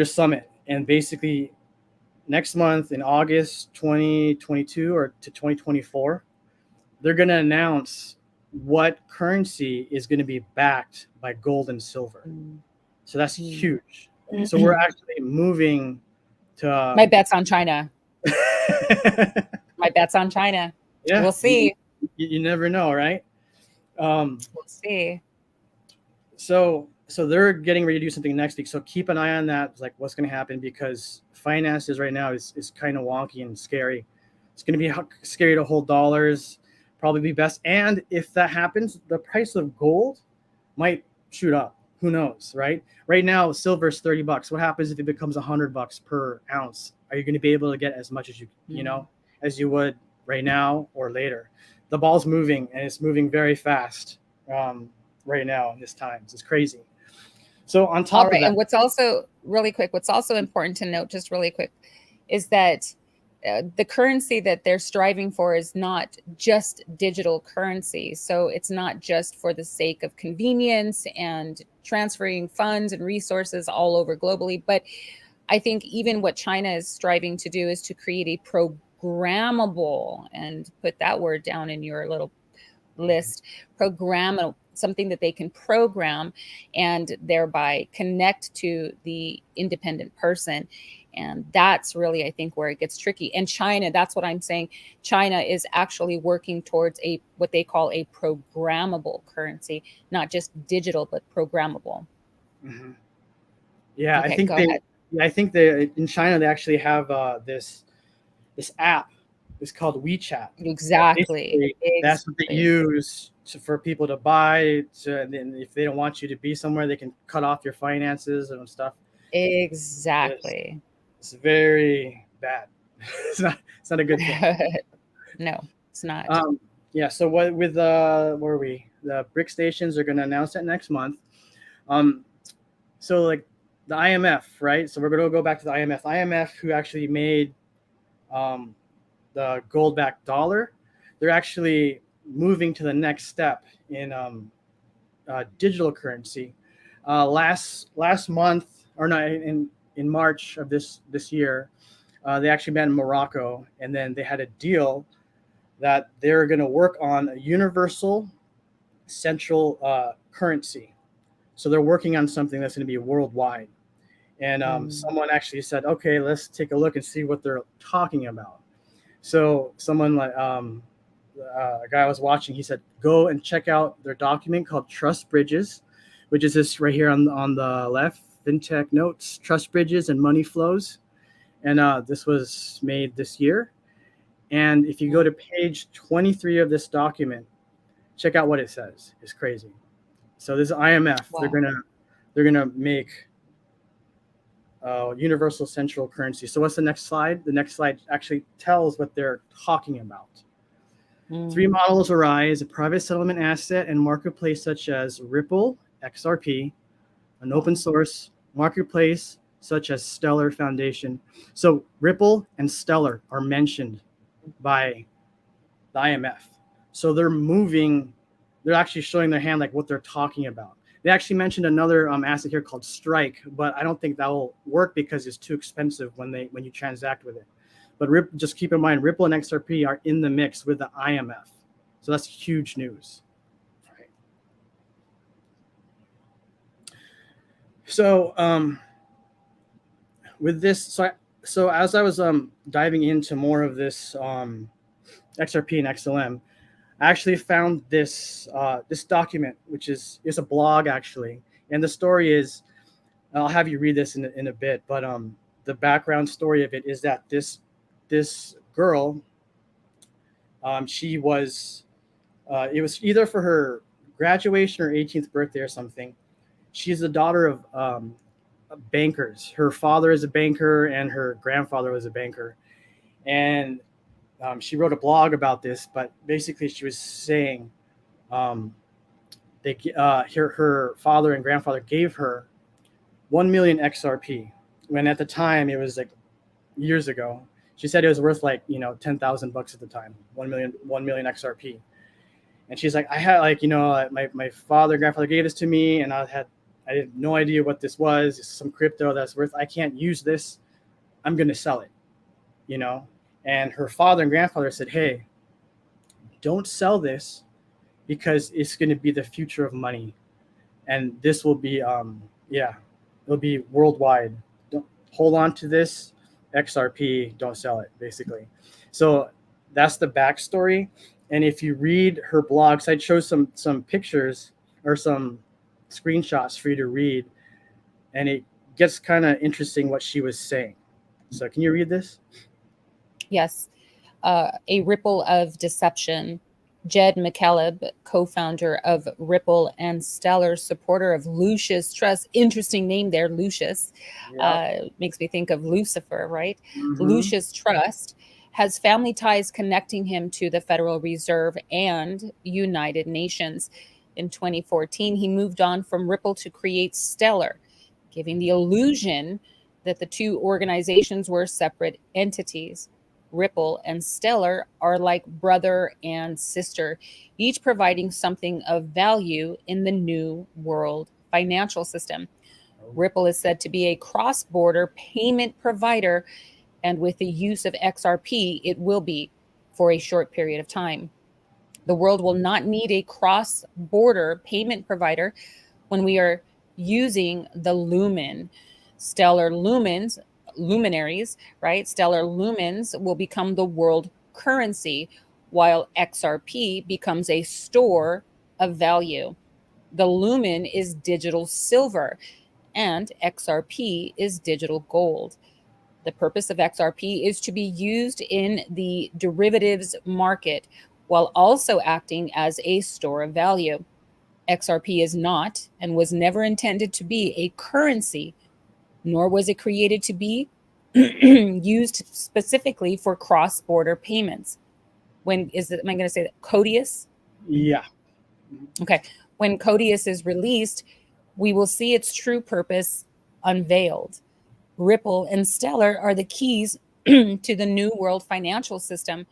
Summit. And basically next month in August 2022 or to 2024, they're going to announce what currency is going to be backed by gold and silver. So that's huge. So we're actually moving to... My bet's on China. My bet's on China. Yeah. We'll see. You never know, right? We'll see. So they're getting ready to do something next week. So keep an eye on that, like what's going to happen, because finances right now is kind of wonky and scary. It's going to be scary to hold dollars. Probably be best. And if that happens, the price of gold might shoot up. Who knows, right? Right now, silver is $30. What happens if it becomes $100 per ounce? Are you going to be able to get as much as you know? as you would right now or later. The ball's moving, and it's moving very fast right now in this time. It's crazy. So on top of that, and what's also really quick, what's also important to note, just really quick, is that the currency that they're striving for is not just digital currency. So it's not just for the sake of convenience and transferring funds and resources all over globally. But I think even what China is striving to do is to create a programmable, and put that word down in your little list, programmable, something that they can program and thereby connect to the independent person. And that's really, I think, where it gets tricky. And China, that's what I'm saying. China is actually working towards what they call a programmable currency, not just digital, but programmable. Mm-hmm. Yeah, okay, I think they in China they actually have this app. It's called WeChat. Exactly. That's what they use for people to buy. And if they don't want you to be somewhere, they can cut off your finances and stuff. Exactly. It's very bad. It's not a good thing. No, it's not. Yeah. So where are we? The BRIC stations are going to announce that next month. So like the IMF, right? So we're going to go back to the IMF. IMF, who actually made the gold-backed dollar, they're actually moving to the next step in digital currency. Last month, or not, in March of this year, they actually met in Morocco, and then they had a deal that they're going to work on a universal central currency. So they're working on something that's going to be worldwide. And someone actually said, okay, let's take a look and see what they're talking about. So someone like a guy I was watching, he said, go and check out their document called Trust Bridges, which is this right here on the left, FinTech Notes, Trust Bridges and Money Flows. And this was made this year. And if you go to page 23 of this document, check out what it says. It's crazy. So this is IMF. Wow. They're gonna make universal central currency. So what's the next slide? The next slide actually tells what they're talking about. 3 models arise: a private settlement asset and marketplace such as Ripple, XRP, an open source marketplace such as Stellar Foundation. So Ripple and Stellar are mentioned by the IMF. So they're actually showing their hand like what they're talking about. They actually mentioned another asset here called Strike, but I don't think that will work because it's too expensive when you transact with it. But just keep in mind, Ripple and XRP are in the mix with the IMF. So that's huge news. Right. So with this, so as I was diving into more of this XRP and XLM, I actually found this document, which is a blog actually, and the story is, I'll have you read this in a bit, but the background story of it is that this girl, she was, it was either for her graduation or 18th birthday or something. She's the daughter of bankers. Her father is a banker and her grandfather was a banker, and she wrote a blog about this, but basically she was saying her father and grandfather gave her 1 million XRP, when at the time it was like years ago. She said it was worth like, $10,000 at the time, 1 million XRP. And she's like, I had my father and grandfather gave this to me, and I had no idea what this was. It's some crypto that's worth, I can't use this. I'm going to sell it, And her father and grandfather said, hey, don't sell this because it's going to be the future of money. And this will be, it'll be worldwide. Don't hold on to this XRP, don't sell it, basically. So that's the backstory. And if you read her blogs, I'd show some pictures or some screenshots for you to read. And it gets kind of interesting what she was saying. So can you read this? Yes. A ripple of deception. Jed McCaleb, co-founder of Ripple and Stellar, supporter of Lucis Trust. Interesting name there, Lucis. Makes me think of Lucifer, right? Mm-hmm. Lucis Trust has family ties connecting him to the Federal Reserve and United Nations. In 2014, he moved on from Ripple to create Stellar, giving the illusion that the two organizations were separate entities. Ripple and Stellar are like brother and sister, each providing something of value in the new world financial system. Ripple is said to be a cross-border payment provider, and with the use of XRP, it will be for a short period of time. The world will not need a cross-border payment provider when we are using the Lumen. Stellar luminaries, right? Stellar lumens will become the world currency, while XRP becomes a store of value. The Lumen is digital silver, and XRP is digital gold. The purpose of XRP is to be used in the derivatives market while also acting as a store of value. XRP is not and was never intended to be a currency, nor was it created to be used specifically for cross-border payments. Am I going to say that? Codius? Yeah. Okay. When Codius is released, we will see its true purpose unveiled. Ripple and Stellar are the keys to the new world financial system,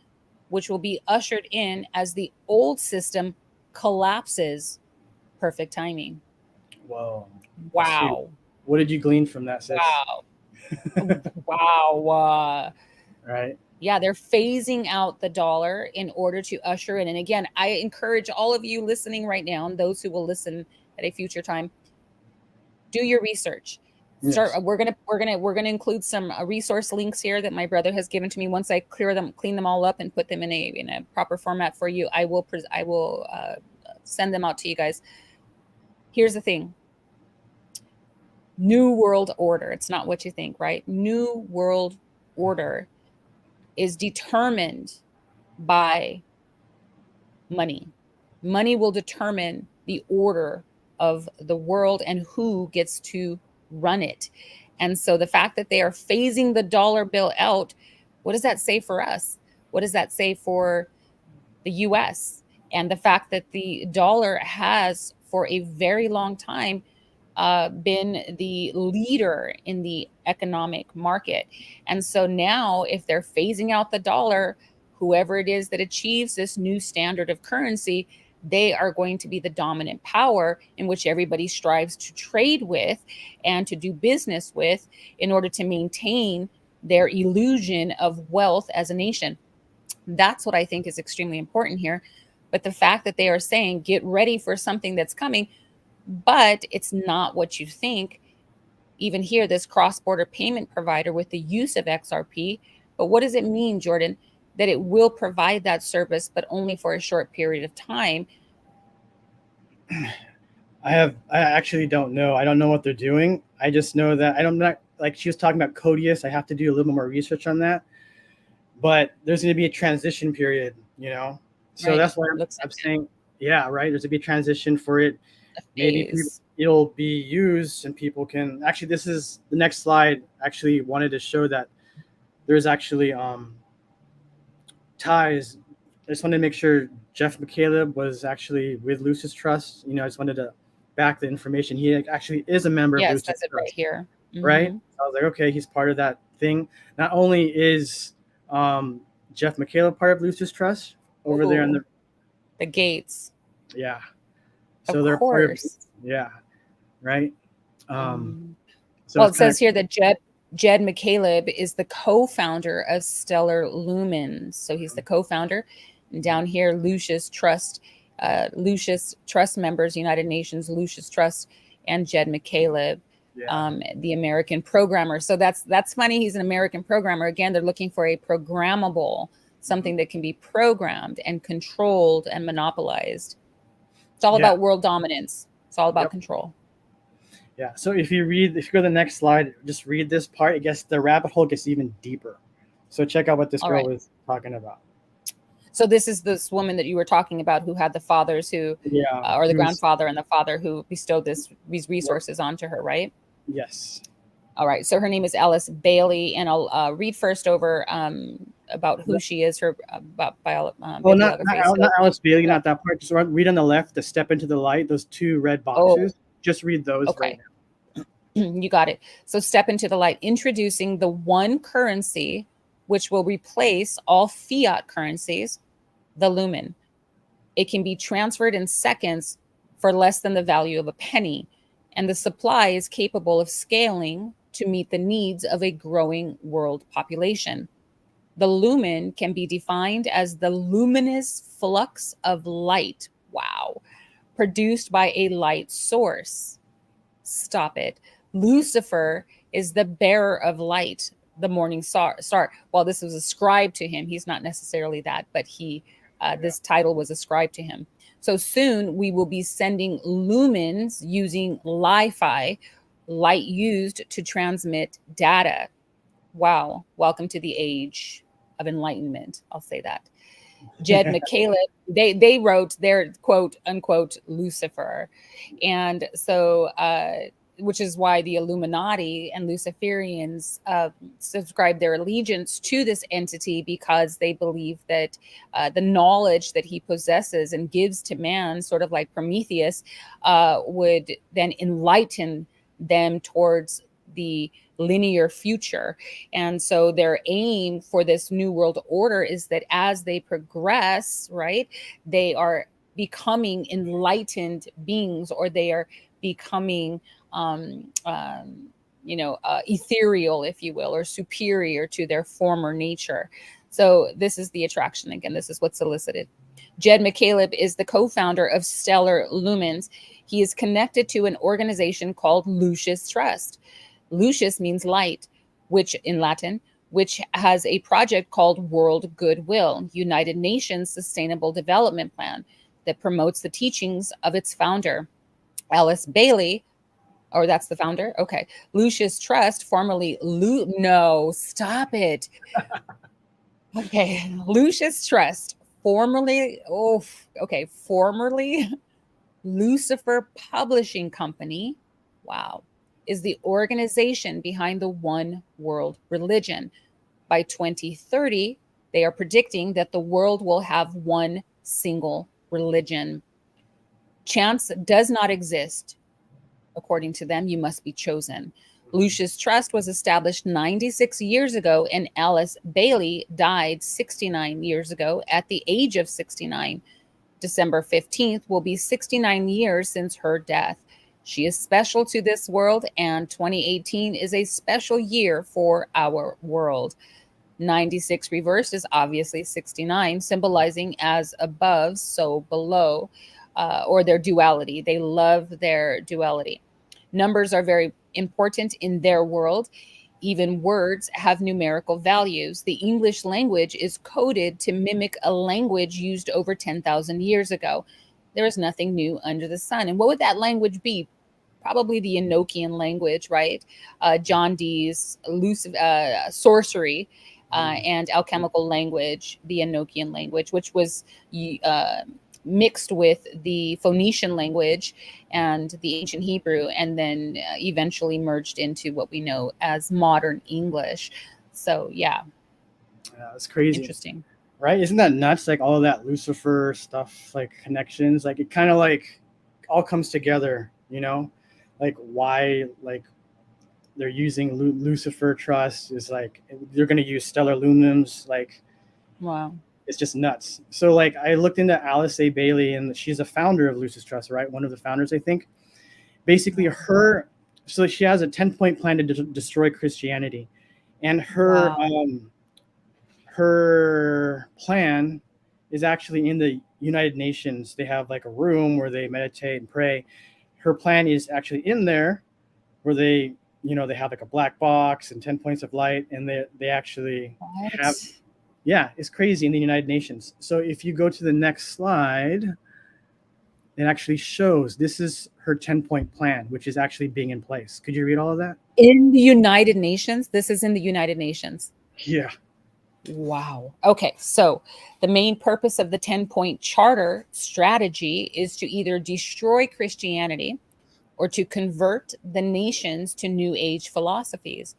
which will be ushered in as the old system collapses. Perfect timing. Whoa. Wow. What did you glean from that, sis? Wow. Wow. Right. Yeah, they're phasing out the dollar in order to usher in. And again, I encourage all of you listening right now, and those who will listen at a future time, do your research. Start. Yes. We're gonna include some resource links here that my brother has given to me. Once I clean them all up and put them in a proper format for you, I will send them out to you guys. Here's the thing. New World Order. It's not what you think, right? New World Order is determined by money. Money will determine the order of the world and who gets to run it. And so the fact that they are phasing the dollar bill out, what does that say for us? What does that say for the US? And the fact that the dollar has for a very long time been the leader in the economic market. And so now if they're phasing out the dollar, whoever it is that achieves this new standard of currency, they are going to be the dominant power in which everybody strives to trade with and to do business with in order to maintain their illusion of wealth as a nation. That's what I think is extremely important here. But the fact that they are saying, get ready for something that's coming, but it's not what you think. Even here, this cross-border payment provider with the use of XRP. But what does it mean, Jordan? That it will provide that service, but only for a short period of time. I actually don't know. I don't know what they're doing. I just know that I'm not, like she was talking about Codius. I have to do a little bit more research on that. But there's going to be a transition period, So Right. that's why I'm saying, yeah, right. There's going to be a transition for it. Maybe it'll be used and people can actually, this is the next slide. Actually wanted to show that there's actually ties. I just wanted to make sure Jeff McCaleb was actually with Lucis Trust. I just wanted to back the information. He actually is a member of Lucis Trust. Yes, that's it right here. Mm-hmm. Right? So I was like, okay, he's part of that thing. Not only is Jeff McCaleb part of Lucis Trust over there in the gates. Yeah. So of they're course. part of, yeah. Right. So it says here that Jed McCaleb is the co-founder of Stellar Lumen. So he's the co-founder. And down here, Lucis Trust members, United Nations, Lucis Trust, and Jed McCaleb, the American programmer. So that's funny. He's an American programmer. Again, they're looking for a programmable, something that can be programmed and controlled and monopolized. It's all about world dominance. It's all about control. Yeah. So if you go to the next slide, just read this part. It gets, the rabbit hole gets even deeper. So check out what this girl was talking about. So this is this woman that you were talking about who had the fathers who, or the grandfather and the father who bestowed these resources onto her, right? Yes. All right. So her name is Alice Bailey, and I'll read first over about who she is, her Well, not bibliography. So, not Alice Bailey, not that part. Just read on the left, the step into the light. Those two red boxes. Just read those right okay. now. You got it. So step into the light, introducing the one currency which will replace all fiat currencies, the Lumen. It can be transferred in seconds for less than the value of a penny, and the supply is capable of scaling to meet the needs of a growing world population. The lumen can be defined as the luminous flux of light, wow, produced by a light source. Stop it. Lucifer is the bearer of light, the morning star. While this was ascribed to him, he's not necessarily that, but this title was ascribed to him. So soon we will be sending lumens using Li-Fi, light used to transmit data. Wow. Welcome to the age of enlightenment. I'll say that. Jed McCaleb, they wrote their quote unquote Lucifer. And so, which is why the Illuminati and Luciferians subscribe their allegiance to this entity, because they believe that the knowledge that he possesses and gives to man, sort of like Prometheus, would then enlighten them towards the linear future. And so their aim for this new world order is that as they progress, right, they are becoming enlightened beings, or they are becoming ethereal, if you will, or superior to their former nature. So this is the attraction. Again, this is what's elicited. Jed McCaleb is the co-founder of Stellar Lumens. He is connected to an organization called Lucis Trust. Lucis means light, which in Latin, which has a project called World Goodwill, United Nations Sustainable Development Plan, that promotes the teachings of its founder, Alice Bailey. Or that's the founder? Okay. Lucis Trust, formerly no, stop it. Okay. Lucis Trust, formerly Lucifer Publishing Company. Wow. Is the organization behind the one world religion. By 2030, they are predicting that the world will have one single religion. Chance does not exist. According to them, you must be chosen. Lucis Trust was established 96 years ago, and Alice Bailey died 69 years ago at the age of 69. December 15th will be 69 years since her death. She is special to this world, and 2018 is a special year for our world. 96 reversed is obviously 69, symbolizing as above, so below, or their duality. They love their duality. Numbers are very important in their world. Even words have numerical values. The English language is coded to mimic a language used over 10,000 years ago. There is nothing new under the sun. And what would that language be? Probably the Enochian language, right? John Dee's sorcery and alchemical language, the Enochian language, which was mixed with the Phoenician language and the ancient Hebrew, and then eventually merged into what we know as modern English. So, yeah. Yeah, that's crazy. Interesting. Right? Isn't that nuts? Like all of that Lucifer stuff, like connections, like it kind of like all comes together, you know? Like why, like they're using Lucifer Trust is like, they're going to use Stellar Lumens. Like, wow. It's just nuts. So like I looked into Alice A. Bailey, and she's a founder of Lucis Trust, right? One of the founders, I think. Basically so she has a 10-point plan to destroy Christianity. And her her plan is actually in the United Nations. They have like a room where they meditate and pray. Her plan is actually in there, where they have like a black box and 10 points of light, and they actually have. Yeah, it's crazy in the United Nations. So if you go to the next slide, it actually shows this is her 10-point plan, which is actually being in place. Could you read all of that? In the United Nations? This is in the United Nations. Yeah. Wow. Okay. So the main purpose of the 10-point charter strategy is to either destroy Christianity or to convert the nations to New Age philosophies.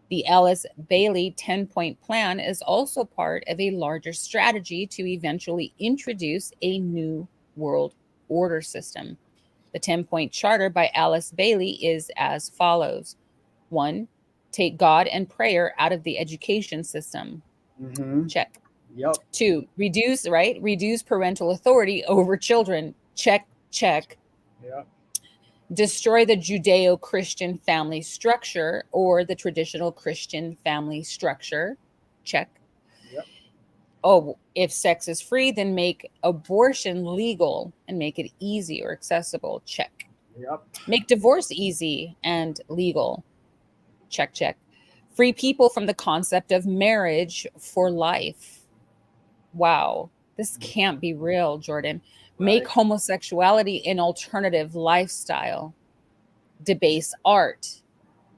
The Alice Bailey 10-point plan is also part of a larger strategy to eventually introduce a new world order system. The 10-point charter by Alice Bailey is as follows. 1, take God and prayer out of the education system. Check. Yep. 2, reduce parental authority over children. Check. Yep. Destroy the Judeo-Christian family structure or the traditional Christian family structure. Check. Yep. Oh, if sex is free, then make abortion legal and make it easy or accessible. Check. Yep. Make divorce easy and legal. Check. Free people from the concept of marriage for life. Wow, this can't be real, Jordan. Make homosexuality an alternative lifestyle. Debase art.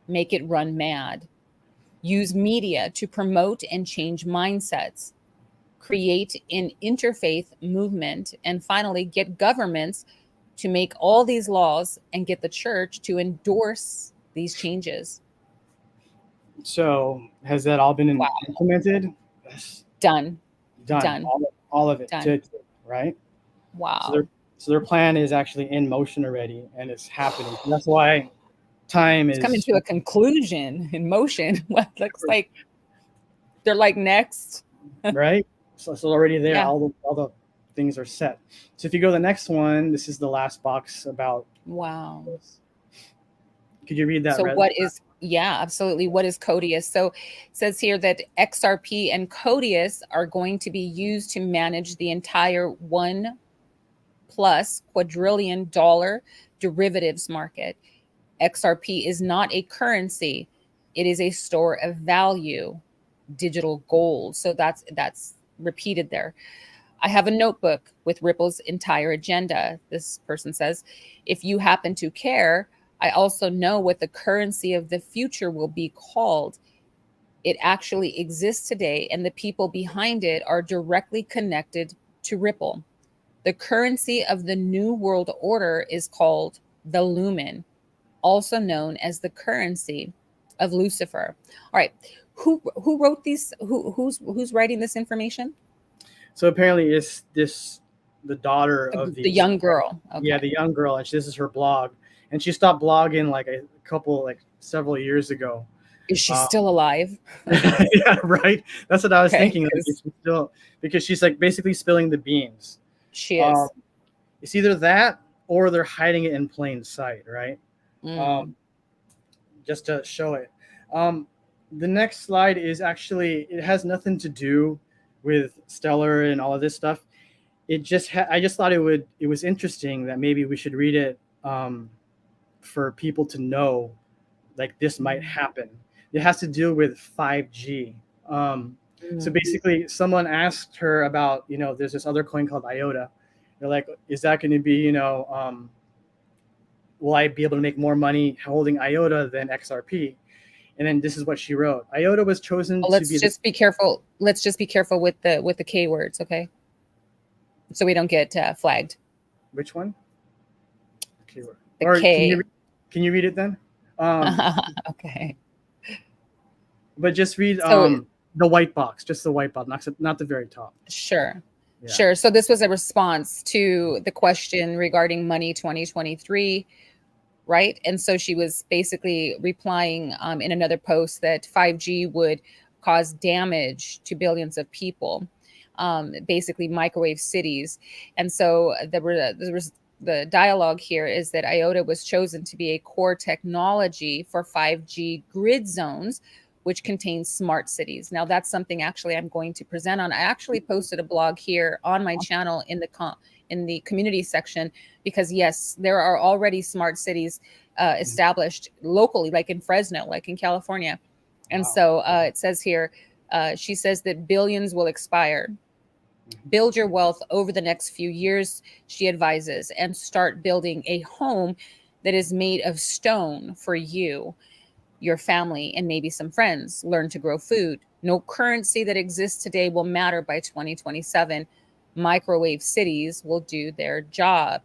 Make it run mad. Use media to promote and change mindsets. Create an interfaith movement. And finally, get governments to make all these laws and get the church to endorse these changes. So has that all been implemented? Yes. Done. All of it. Done. Right? Wow. So their plan is actually in motion already, and it's happening. And that's why time is coming to a conclusion in motion. What looks like they're like next. Right? So it's already there. Yeah. All the things are set. So if you go to the next one, this is the last box about. Wow. Could you read that? So what is, yeah, absolutely. What is Codius? So it says here that XRP and Codius are going to be used to manage the entire $1+ quadrillion derivatives market. XRP is not a currency. It is a store of value, digital gold. So that's repeated there. I have a notebook with Ripple's entire agenda. This person says, if you happen to care, I also know what the currency of the future will be called. It actually exists today, and the people behind it are directly connected to Ripple. The currency of the New World Order is called the Lumen, also known as the currency of Lucifer. All right, who wrote these? Who's writing this information? So apparently, it's the daughter of the young girl. Okay. Yeah, the young girl, and this is her blog. And she stopped blogging several years ago. Is she still alive? Yeah, right. That's what I was thinking. Because she's like basically spilling the beans. She is. It's either that or they're hiding it in plain sight, right? Just to show it. The next slide is actually, it has nothing to do with Stellar and all of this stuff. It just I just thought it was interesting that maybe we should read it for people to know like this might happen. It has to do with 5G. So basically someone asked her about, there's this other coin called IOTA. They're like, is that going to be, will I be able to make more money holding IOTA than XRP? And then this is what she wrote. IOTA was chosen to be. Let's just be careful with the K words, okay? So we don't get flagged. Which one? Keyword. The K. Can you read it then? Okay. But just read the white box, just the white box, not the very top. Sure. Yeah. Sure. So this was a response to the question regarding Money 2023, right? And so she was basically replying in another post that 5G would cause damage to billions of people, basically microwave cities. And so there was the dialogue here is that IOTA was chosen to be a core technology for 5G grid zones, which contains smart cities. Now that's something actually I'm going to present on. I actually posted a blog here on my channel in the community section, because yes, there are already smart cities established locally, like in Fresno, like in California. And so it says here, she says that billions will expire. Build your wealth over the next few years, she advises, and start building a home that is made of stone for you, your family, and maybe some friends. Learn to grow food. No currency that exists today will matter by 2027. Microwave cities will do their job.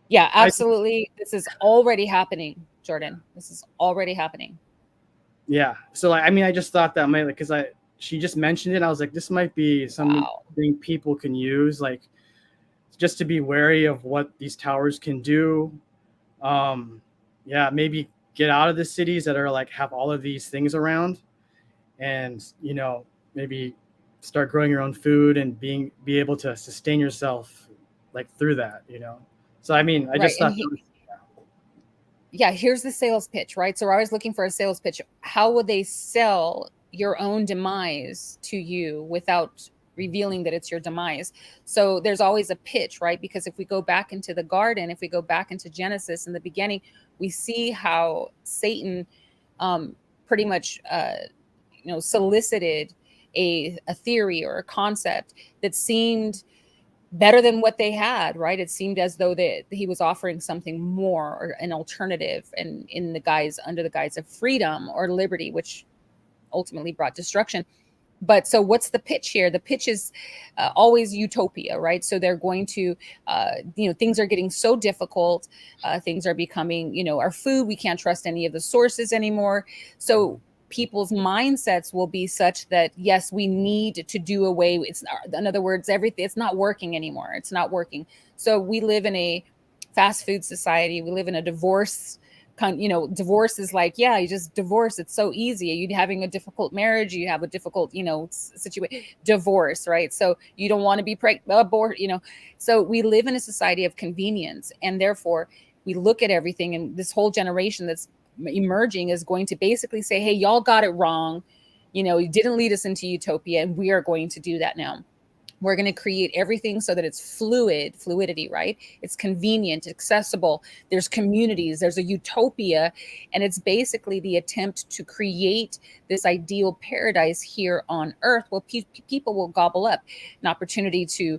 Yeah, absolutely. This is already happening, Jordan. This is already happening. Yeah. So like, I mean, I just thought that might, like, because she just mentioned it, and I was like, this might be something people can use, like, just to be wary of what these towers can do. Yeah, maybe get out of the cities that are like have all of these things around, and maybe start growing your own food and be able to sustain yourself like through that. So I mean, I just thought. Yeah, here's the sales pitch, right? So we're always looking for a sales pitch. How would they sell your own demise to you without revealing that it's your demise? So there's always a pitch, right? Because if we go back into the garden, if we go back into Genesis in the beginning, we see how Satan pretty much solicited a theory or a concept that seemed better than what they had, right? It seemed as though that he was offering something more, or an alternative, and under the guise of freedom or liberty, which ultimately brought destruction. But so what's the pitch here? The pitch is always utopia, right? So they're going to, things are getting so difficult. Things are becoming, our food, we can't trust any of the sources anymore. So people's mindsets will be such that, yes, we need to do away. In other words, everything, it's not working anymore. It's not working. So we live in a fast food society. We live in a divorce is like, yeah, you just divorce. It's so easy. You having a difficult marriage, you have a difficult, situation, divorce, right? So you don't want to be abort, So we live in a society of convenience, and therefore we look at everything, and this whole generation that's emerging is going to basically say, hey, y'all got it wrong. You didn't lead us into utopia, and we are going to do that now. We're going to create everything so that it's fluidity, right? It's convenient, accessible. There's communities, there's a utopia. And it's basically the attempt to create this ideal paradise here on earth. Well, people will gobble up an opportunity to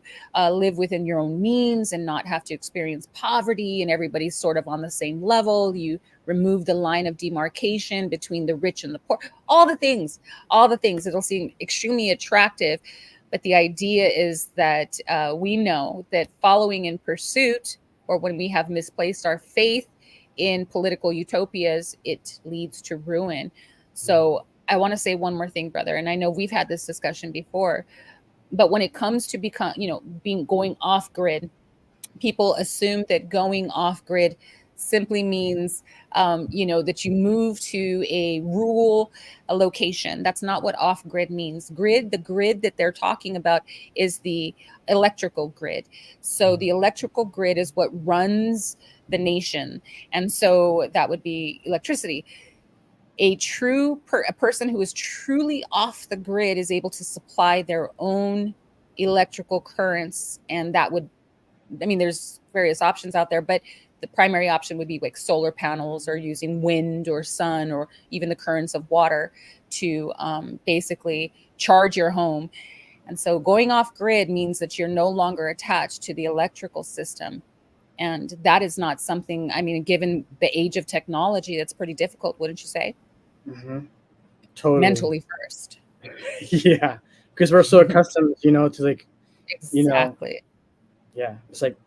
live within your own means and not have to experience poverty, and everybody's sort of on the same level. You remove the line of demarcation between the rich and the poor, all the things. It'll seem extremely attractive. But the idea is that we know that following in pursuit, or when we have misplaced our faith in political utopias, it leads to ruin. So I want to say one more thing, brother. And I know we've had this discussion before, but when it comes to going off grid, people assume that going off grid simply means that you move to a rural location. That's not what off grid means. The grid that they're talking about is the electrical grid. So the electrical grid is what runs the nation, and so that would be electricity. A person who is truly off the grid is able to supply their own electrical currents, and that would, there's various options out there, but the primary option would be like solar panels, or using wind or sun, or even the currents of water to basically charge your home. And so going off grid means that you're no longer attached to the electrical system. And that is not something, given the age of technology, that's pretty difficult, wouldn't you say? Mm-hmm. Totally. Mentally first. Yeah. Because we're so accustomed, to like, exactly. Yeah. It's like,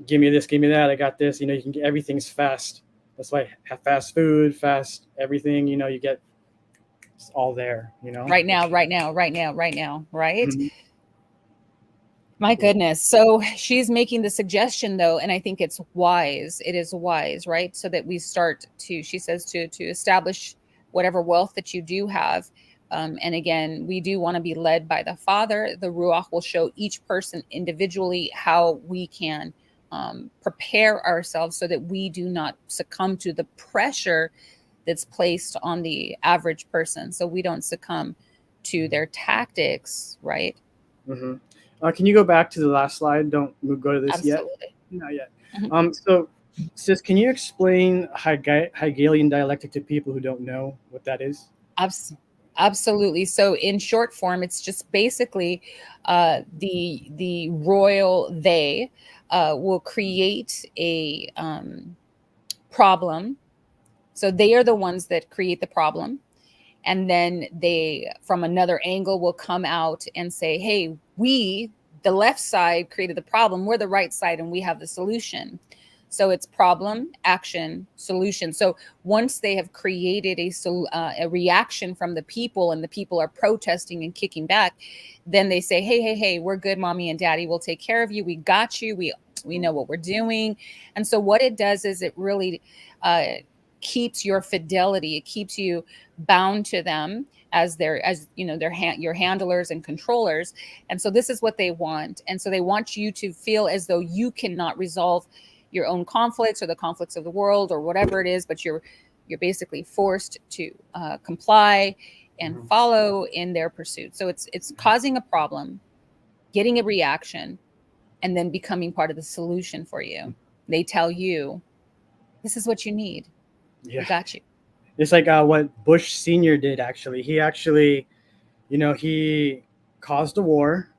give me this, give me that. I got this. You can get everything's fast. That's why I have fast food, fast everything. You get it's all there. Right now, right? Mm-hmm. My goodness. So she's making the suggestion, though, and I think it's wise. It is wise, right? So that we start to, she says, to establish whatever wealth that you do have. And again, we do want to be led by the Father. The Ruach will show each person individually how we can prepare ourselves so that we do not succumb to the pressure that's placed on the average person. So we don't succumb to their tactics, right? Mm-hmm. Can you go back to the last slide? Don't go to this Absolutely. yet. Not yet. Mm-hmm. So, sis, can you explain Hegelian dialectic to people who don't know what that is? Absolutely. So in short form, it's just basically the royal they will create a problem. So they are the ones that create the problem. And then they, from another angle, will come out and say, hey, we, the left side, created the problem. We're the right side, and we have the solution. So it's problem, action, solution. So once they have created a reaction from the people, and the people are protesting and kicking back, then they say, hey, we're good, mommy and daddy, we'll take care of you. We got you. We know what we're doing. And so what it does is it really keeps your fidelity. It keeps you bound to them as your handlers and controllers. And so this is what they want. And so they want you to feel as though you cannot resolve your own conflicts or the conflicts of the world or whatever it is, but you're basically forced to comply and follow in their pursuit. So it's causing a problem, getting a reaction, and then becoming part of the solution for you. They tell you, this is what you need. We got you. It's like what Bush Sr. did, actually. He actually, he caused a war,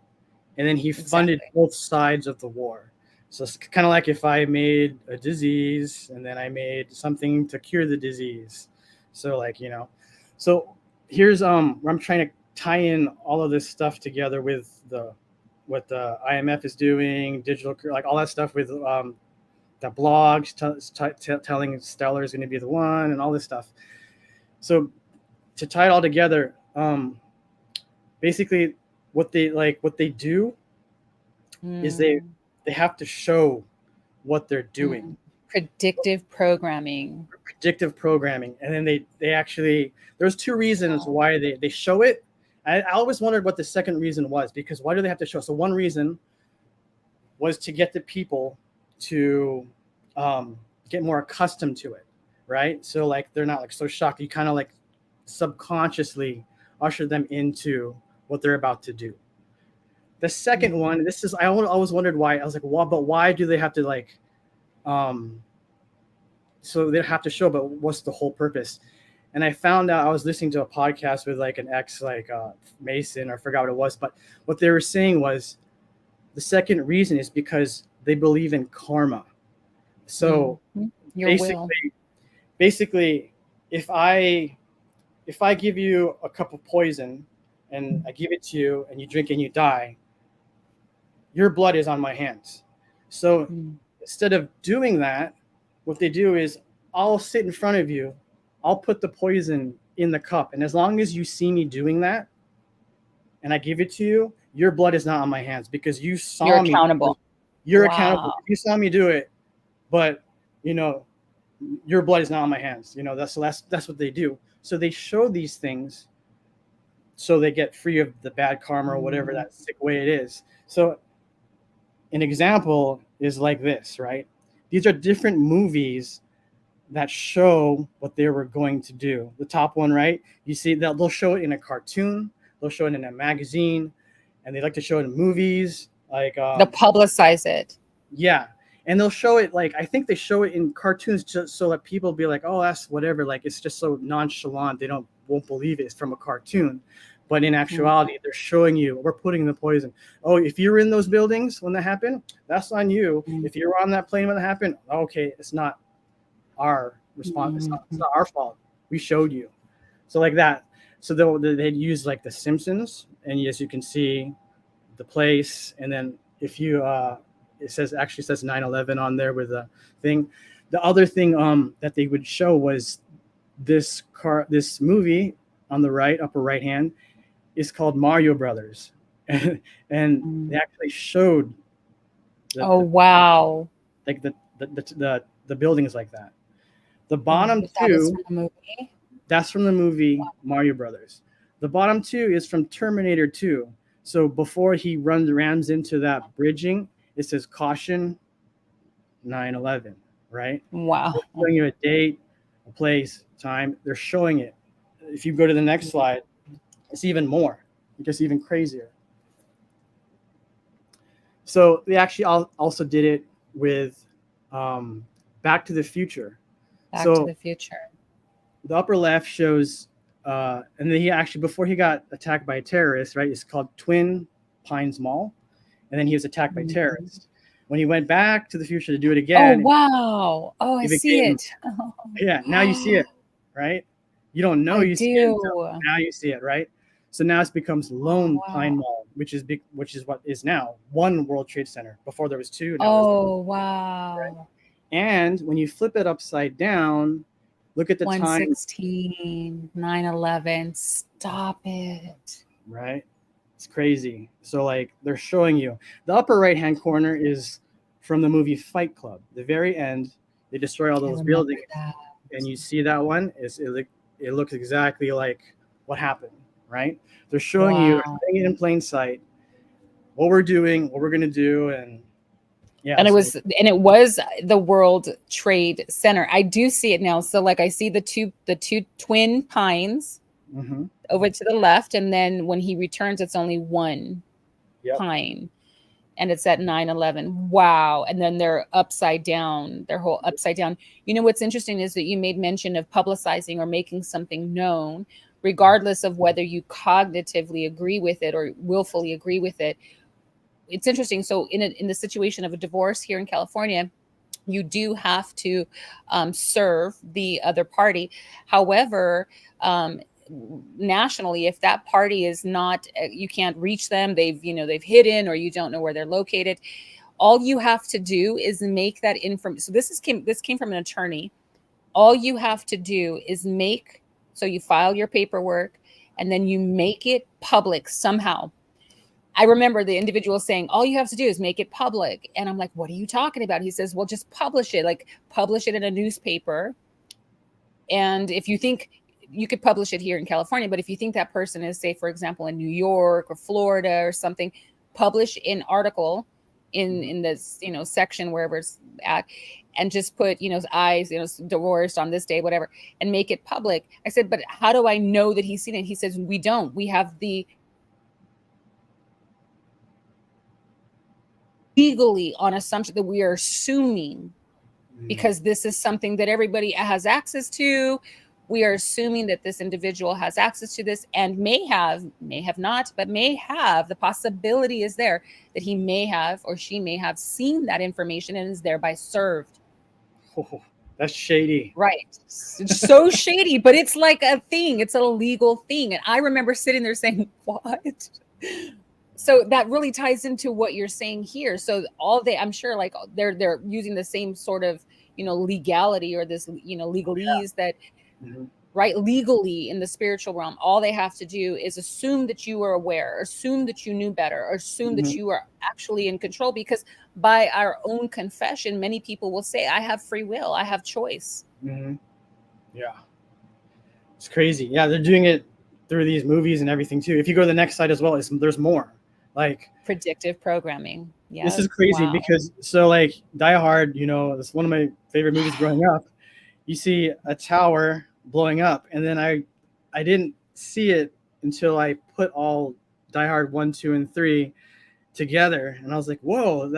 and then he funded both sides of the war. So it's kind of like if I made a disease, and then I made something to cure the disease. So so here's where I'm trying to tie in all of this stuff together with what the IMF is doing, digital, like all that stuff with the blogs telling Stellar is going to be the one, and all this stuff. So to tie it all together, basically what they do is they have to show what they're doing. Predictive programming. And then they actually, there's two reasons why they show it. I always wondered what the second reason was, because why do they have to show? So one reason was to get the people to get more accustomed to it, right? So like they're not like so shocked. You kind of like subconsciously usher them into what they're about to do. The second one, this is, I always wondered why. I was like, but why do they have to like, so they have to show, but what's the whole purpose? And I found out, I was listening to a podcast with like an ex Mason, or I forgot what it was, but what they were saying was the second reason is because they believe in karma. So basically, if I give you a cup of poison and I give it to you and you drink and you die, your blood is on my hands. So instead of doing that, what they do is I'll sit in front of you, I'll put the poison in the cup, and as long as you see me doing that and I give it to you, your blood is not on my hands, because you saw me. Accountable. You're accountable. You saw me do it, but your blood is not on my hands. That's what they do. So they show these things so they get free of the bad karma or whatever that sick way it is. So an example is like this, right? These are different movies that show what they were going to do. The top one, right? You see that they'll show it in a cartoon, they'll show it in a magazine, and they like to show it in movies. Like they'll publicize it. Yeah. And they'll show it, like, I think they show it in cartoons just so that people be like, oh, that's whatever. Like, it's just so nonchalant. They won't believe it's from a cartoon. But in actuality, they're showing you, we're putting the poison. Oh, if you were in those buildings when that happened, that's on you. If you were on that plane when that happened, okay, it's not our response. It's not our fault. We showed you. So like that. So they'd use like The Simpsons. And as you can see, the place. And then if you... it says 9/11 on there with a thing. The other thing that they would show was this movie on the right, upper right hand, is called Mario Brothers, and they actually showed. Wow! Like the buildings like that. The bottom two. That's from the movie Mario Brothers. The bottom two is from Terminator 2. So before he rams into that bridging, it says caution 9/11, right? Wow. They're showing you a date, a place, time. They're showing it. If you go to the next slide, it's even more. It's just even crazier. So they actually also did it with Back to the Future. Back to the Future. The upper left shows, and then he actually, before he got attacked by a terrorist, right? It's called Twin Pines Mall. And then he was attacked by terrorists. When he went back to the future to do it again. Oh, wow. Oh, I see it. Yeah, now you see it, right? You don't know you see it. Now you see it, right? So now it becomes Lone Pine Mall, which is what is now One World Trade Center. Before there was two. Wow. Right? And when you flip it upside down, look at the time. 116, 9/11. Stop it. Right? It's crazy. So like they're showing you. The upper right-hand corner is from the movie Fight Club. The very end, they destroy all those buildings. And you see that one, it looks exactly like what happened, right? They're showing you everything in plain sight, what we're doing, what we're going to do, and yeah. And it was the World Trade Center. I do see it now. So like I see the two twin pines over to the left, and then when he returns, it's only one pine, and it's at 9/11. Wow! And then they're upside down. They're whole upside down. You know what's interesting is that you made mention of publicizing or making something known, regardless of whether you cognitively agree with it or willfully agree with it. It's interesting. So in the situation of a divorce here in California, you do have to serve the other party. However, nationally, if that party is not, you can't reach them, they've hidden, or you don't know where they're located, all you have to do is make that information. So this came from an attorney. All you have to do is so you file your paperwork and then you make it public somehow. I remember the individual saying, all you have to do is make it public. And I'm like, what are you talking about? He says, well, just publish it, publish it in a newspaper. And if you think you could publish it here in California, but if you think that person is, say, for example, in New York or Florida or something, publish an article in this, section, wherever it's at, and just put, eyes, divorced on this day, whatever, and make it public. I said, but how do I know that he's seen it? He says, we don't. We have the legally on assumption that we are assuming, because this is something that everybody has access to. We are assuming that this individual has access to this and may have not, but may have. The possibility is there that he may have or she may have seen that information and is thereby served. Oh, that's shady. Right. It's so shady, but it's like a thing. It's a legal thing. And I remember sitting there saying, what? So that really ties into what you're saying here. So I'm sure they're using the same sort of, legality or this, legalese that, right, legally in the spiritual realm, all they have to do is assume that you were aware, assume that you knew better, or assume that you are actually in control, because by our own confession, many people will say, I have free will, I have choice. Yeah. It's crazy. Yeah, they're doing it through these movies and everything too. If you go to the next slide as well, there's more. Like predictive programming. Yeah. This is crazy because Die Hard, it's one of my favorite movies growing up. You see a tower blowing up, and then I didn't see it until I put all Die Hard 1, 2, and 3 together, and I was like, whoa!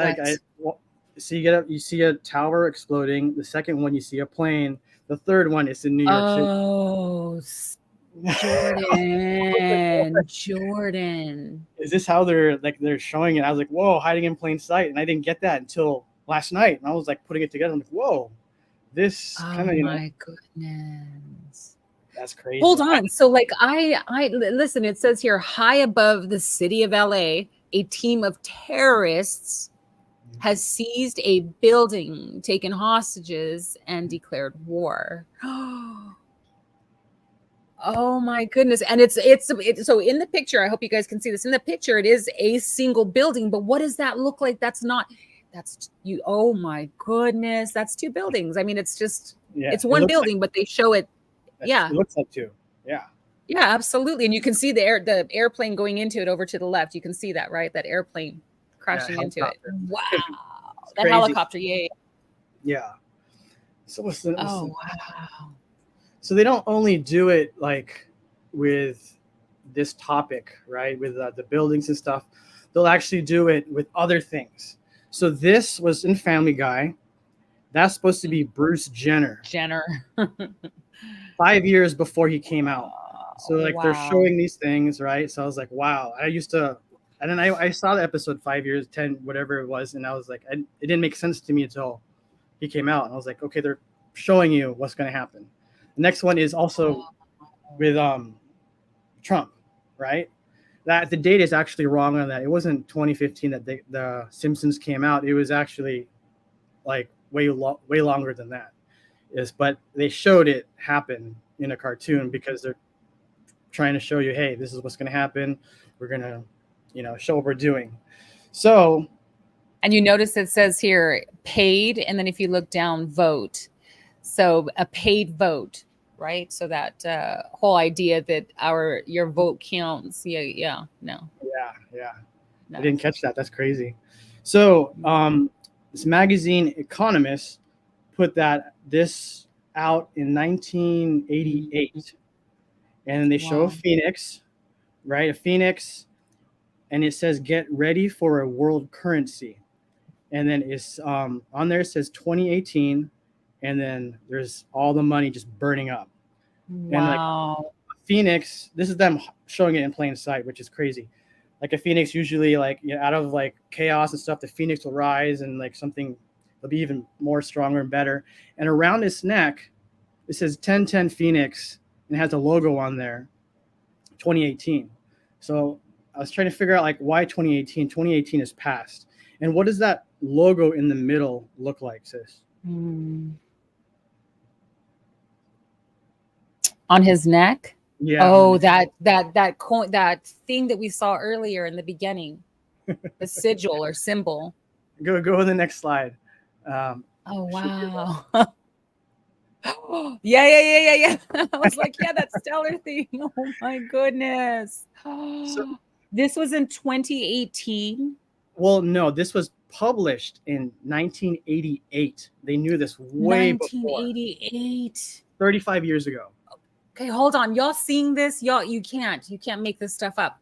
So you see a tower exploding. The second one, you see a plane. The third one is in New York City. Jordan. Is this how they're showing it? I was like, whoa, hiding in plain sight. And I didn't get that until last night. And I was putting it together. I'm like, whoa, this kind of, my goodness. That's crazy. Hold on. So I listen, it says here, high above the city of LA, a team of terrorists has seized a building, taken hostages, and declared war. Oh my goodness. And it's so in the picture, I hope you guys can see this. In the picture, it is a single building, but what does that look like? That's you. Oh my goodness. That's two buildings. I mean, it's one building, but they show it. Yeah. It looks like two. Yeah. Yeah, absolutely. And you can see the airplane going into it over to the left. You can see that, right? That airplane crashing into it. Wow. That helicopter. Yeah. Yeah. So what's the, wow. So they don't only do it with this topic, right? With the buildings and stuff. They'll actually do it with other things. So this was in Family Guy. That's supposed to be Bruce Jenner. 5 years before he came out. So they're showing these things, right? So I was like, wow. And then I saw the episode 5 years, 10, whatever it was. And I was like, it didn't make sense to me until he came out. And I was like, okay, they're showing you what's going to happen. The next one is also with Trump, right? That the date is actually wrong on that. It wasn't 2015 that the Simpsons came out. It was actually way longer than that. But they showed it happen in a cartoon because they're trying to show you, hey, this is what's going to happen. We're going to, show what we're doing. So, and you notice it says here paid, and then if you look down, vote. So a paid vote, right? So that whole idea that your vote counts. Yeah. No. I didn't catch that. That's crazy. So this magazine Economist put this out in 1988, and they show a phoenix, right? A phoenix, and it says "Get ready for a world currency," and then it's on there. It says 2018, and then there's all the money just burning up. Wow. And phoenix, this is them showing it in plain sight, which is crazy. Like a phoenix, usually out of chaos and stuff, the phoenix will rise and something will be even more stronger and better. And around his neck, it says 1010 Phoenix and it has a logo on there, 2018. So I was trying to figure out why 2018. 2018 is past. And what does that logo in the middle look like, sis? On his neck? Yeah. Oh, that coin, that thing that we saw earlier in the beginning, the sigil or symbol. Go to the next slide. Oh wow. Yeah. I was like, yeah, that stellar thing. Oh my goodness. So, this was in 2018. Well, no, this was published in 1988. They knew this way 1988. Before. 35 years ago. Okay, hold on. Y'all seeing this? You can't make this stuff up.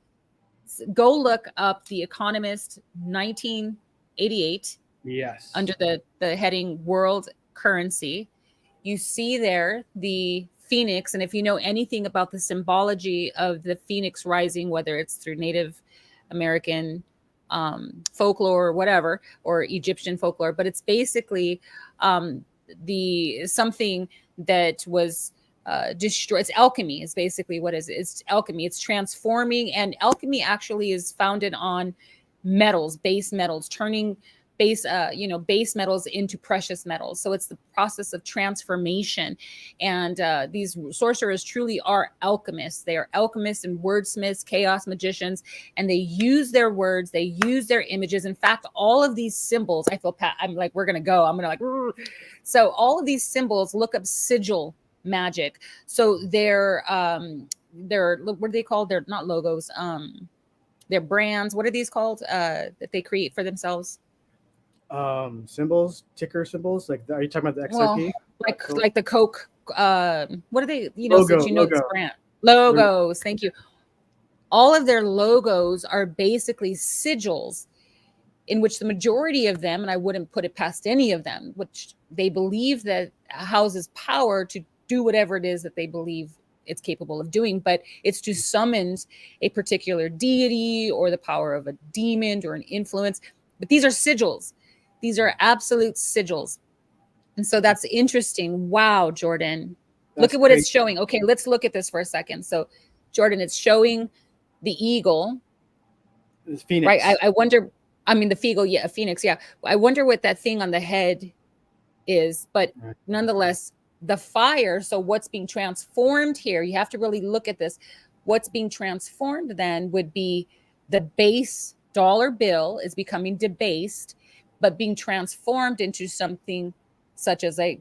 Go look up The Economist 1988. Yes. Under the heading World Currency. You see there the phoenix, and if you know anything about the symbology of the phoenix rising, whether it's through Native American folklore or whatever, or Egyptian folklore, but it's basically something that was destroyed. It's alchemy is basically what is it? It's alchemy. It's transforming, and alchemy actually is founded on metals, base metals, turning base metals into precious metals. So it's the process of transformation. And these sorcerers truly are alchemists. They are alchemists and wordsmiths, chaos magicians, and they use their words, they use their images. In fact, all of these symbols, I'm like, we're gonna go. I'm gonna so all of these symbols, look up sigil magic. So they're what are they called? They're not logos. They're brands. What are these called that they create for themselves? Symbols, ticker symbols. Are you talking about the XRP? Well, like the Coke. What are they? Logo, this brand logos. Thank you. All of their logos are basically sigils, in which the majority of them, and I wouldn't put it past any of them, which they believe that houses power to do whatever it is that they believe it's capable of doing, but it's to summon a particular deity or the power of a demon or an influence. But these are sigils. These are absolute sigils. And so that's interesting. Wow, Jordan. Look at what it's showing. Okay, let's look at this for a second. So, Jordan, it's showing the eagle. The phoenix. Right. I wonder, the eagle, a phoenix. Yeah. I wonder what that thing on the head is. But nonetheless, the fire. So what's being transformed here? You have to really look at this. What's being transformed then would be the base dollar bill is becoming debased, but being transformed into something such as a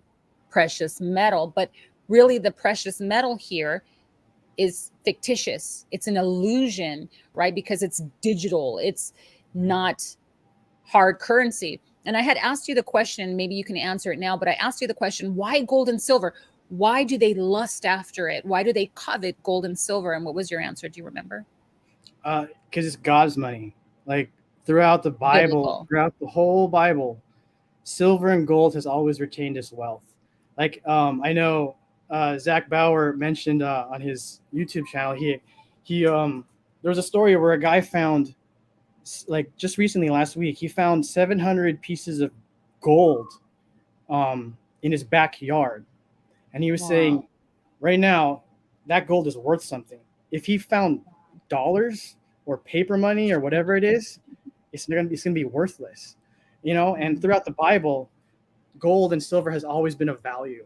precious metal. But really the precious metal here is fictitious. It's an illusion, right? Because it's digital. It's not hard currency. And I had asked you the question, maybe you can answer it now, but I asked you the question, why gold and silver? Why do they lust after it? Why do they covet gold and silver? And what was your answer? Do you remember? Because it's God's money. Throughout the Bible, throughout the whole Bible, silver and gold has always retained its wealth. I know Zach Bauer mentioned on his YouTube channel, there was a story where a guy found, just recently last week, he found 700 pieces of gold in his backyard. And he was saying, right now, that gold is worth something. If he found dollars or paper money or whatever it is, it's gonna be worthless, And throughout the Bible, gold and silver has always been of value.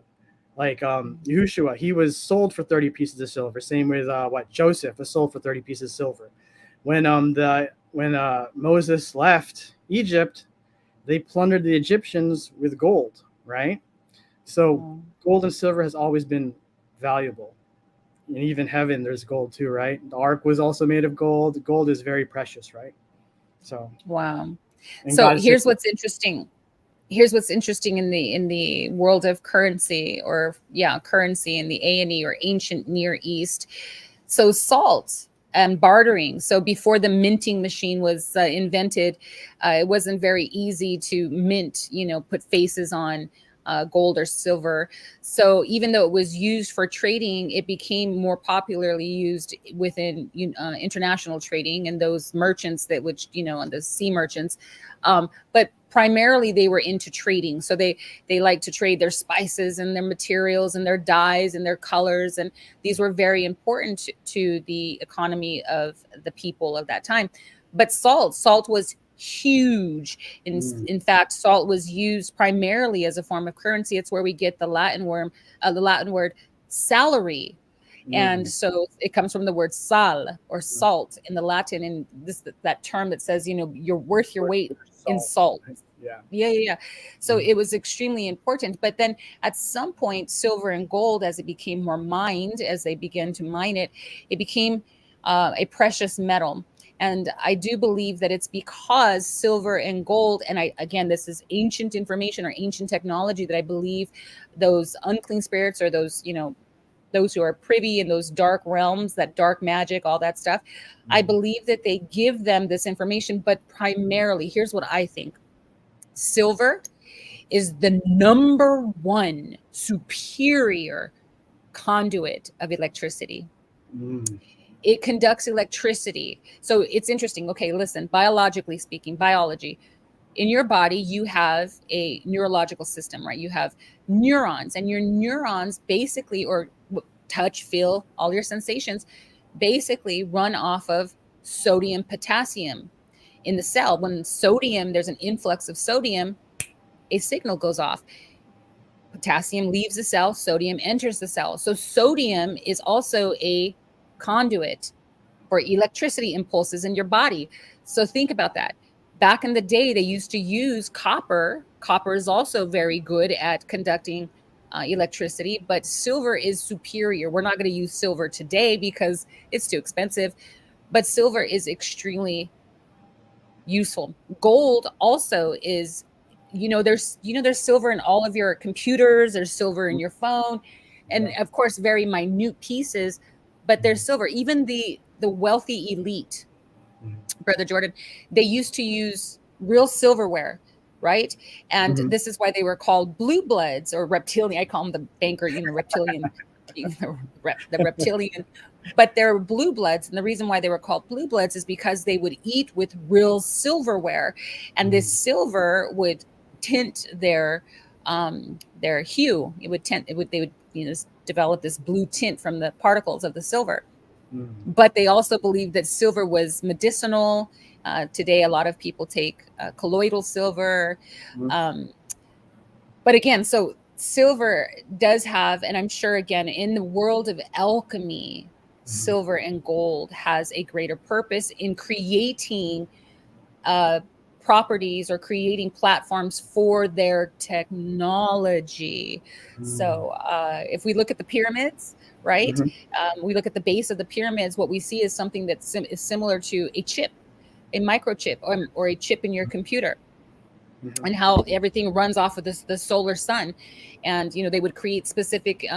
Like Yahushua, he was sold for 30 pieces of silver. Same with Joseph was sold for 30 pieces of silver. When Moses left Egypt, they plundered the Egyptians with gold, right? So gold and silver has always been valuable. And even heaven, there's gold too, right? The ark was also made of gold. Gold is very precious, right? So wow. So here's what's interesting. Here's what's interesting in the world of currency, or currency in the A&E or ancient Near East. So salt and bartering. So before the minting machine was invented, it wasn't very easy to mint, put faces on gold or silver. So even though it was used for trading, it became more popularly used within international trading and those merchants that and the sea merchants. But primarily they were into trading. So they like to trade their spices and their materials and their dyes and their colors. And these were very important to the economy of the people of that time. But salt was huge. In fact, salt was used primarily as a form of currency. It's where we get the Latin word salary. And so it comes from the word sal or salt in the Latin, and that term that says, you're worth your weight in salt. Yeah. So it was extremely important. But then at some point, silver and gold, as it became more mined, as they began to mine it, it became a precious metal. And I do believe that it's because silver and gold, and again, this is ancient information or ancient technology, that I believe those unclean spirits, or those, those who are privy in those dark realms, that dark magic, all that stuff, I believe that they give them this information. But primarily, here's what I think. Silver is the number one superior conduit of electricity. It conducts electricity. So it's interesting. Okay, listen, biologically speaking, biology, in your body, you have a neurological system, right? You have neurons, and your neurons basically, or touch, feel, all your sensations, basically run off of sodium, potassium in the cell. When there's an influx of sodium, a signal goes off. Potassium leaves the cell, sodium enters the cell. So sodium is also a conduit for electricity impulses in your body. So think about that. Back in the day, they used to use copper. Copper is also very good at conducting electricity, but silver is superior. We're not going to use silver today because it's too expensive, but silver is extremely useful. Gold also is, there's silver in all of your computers, there's silver in your phone, and of course, very minute pieces, but there's silver. Even the wealthy elite, Brother Jordan, they used to use real silverware, right? And this is why they were called blue bloods or reptilian. I call them the banker, reptilian, the reptilian, but they're blue bloods. And the reason why they were called blue bloods is because they would eat with real silverware, and this silver would tint their hue. They would develop this blue tint from the particles of the silver. But they also believed that silver was medicinal. Today, a lot of people take colloidal silver. But again, so silver does have, and I'm sure again, in the world of alchemy, silver and gold has a greater purpose in creating properties or creating platforms for their technology. So if we look at the pyramids, right? We look at the base of the pyramids, what we see is something that is similar to a chip, a microchip, or a chip in your computer, and how everything runs off of the solar sun. And, they would create specific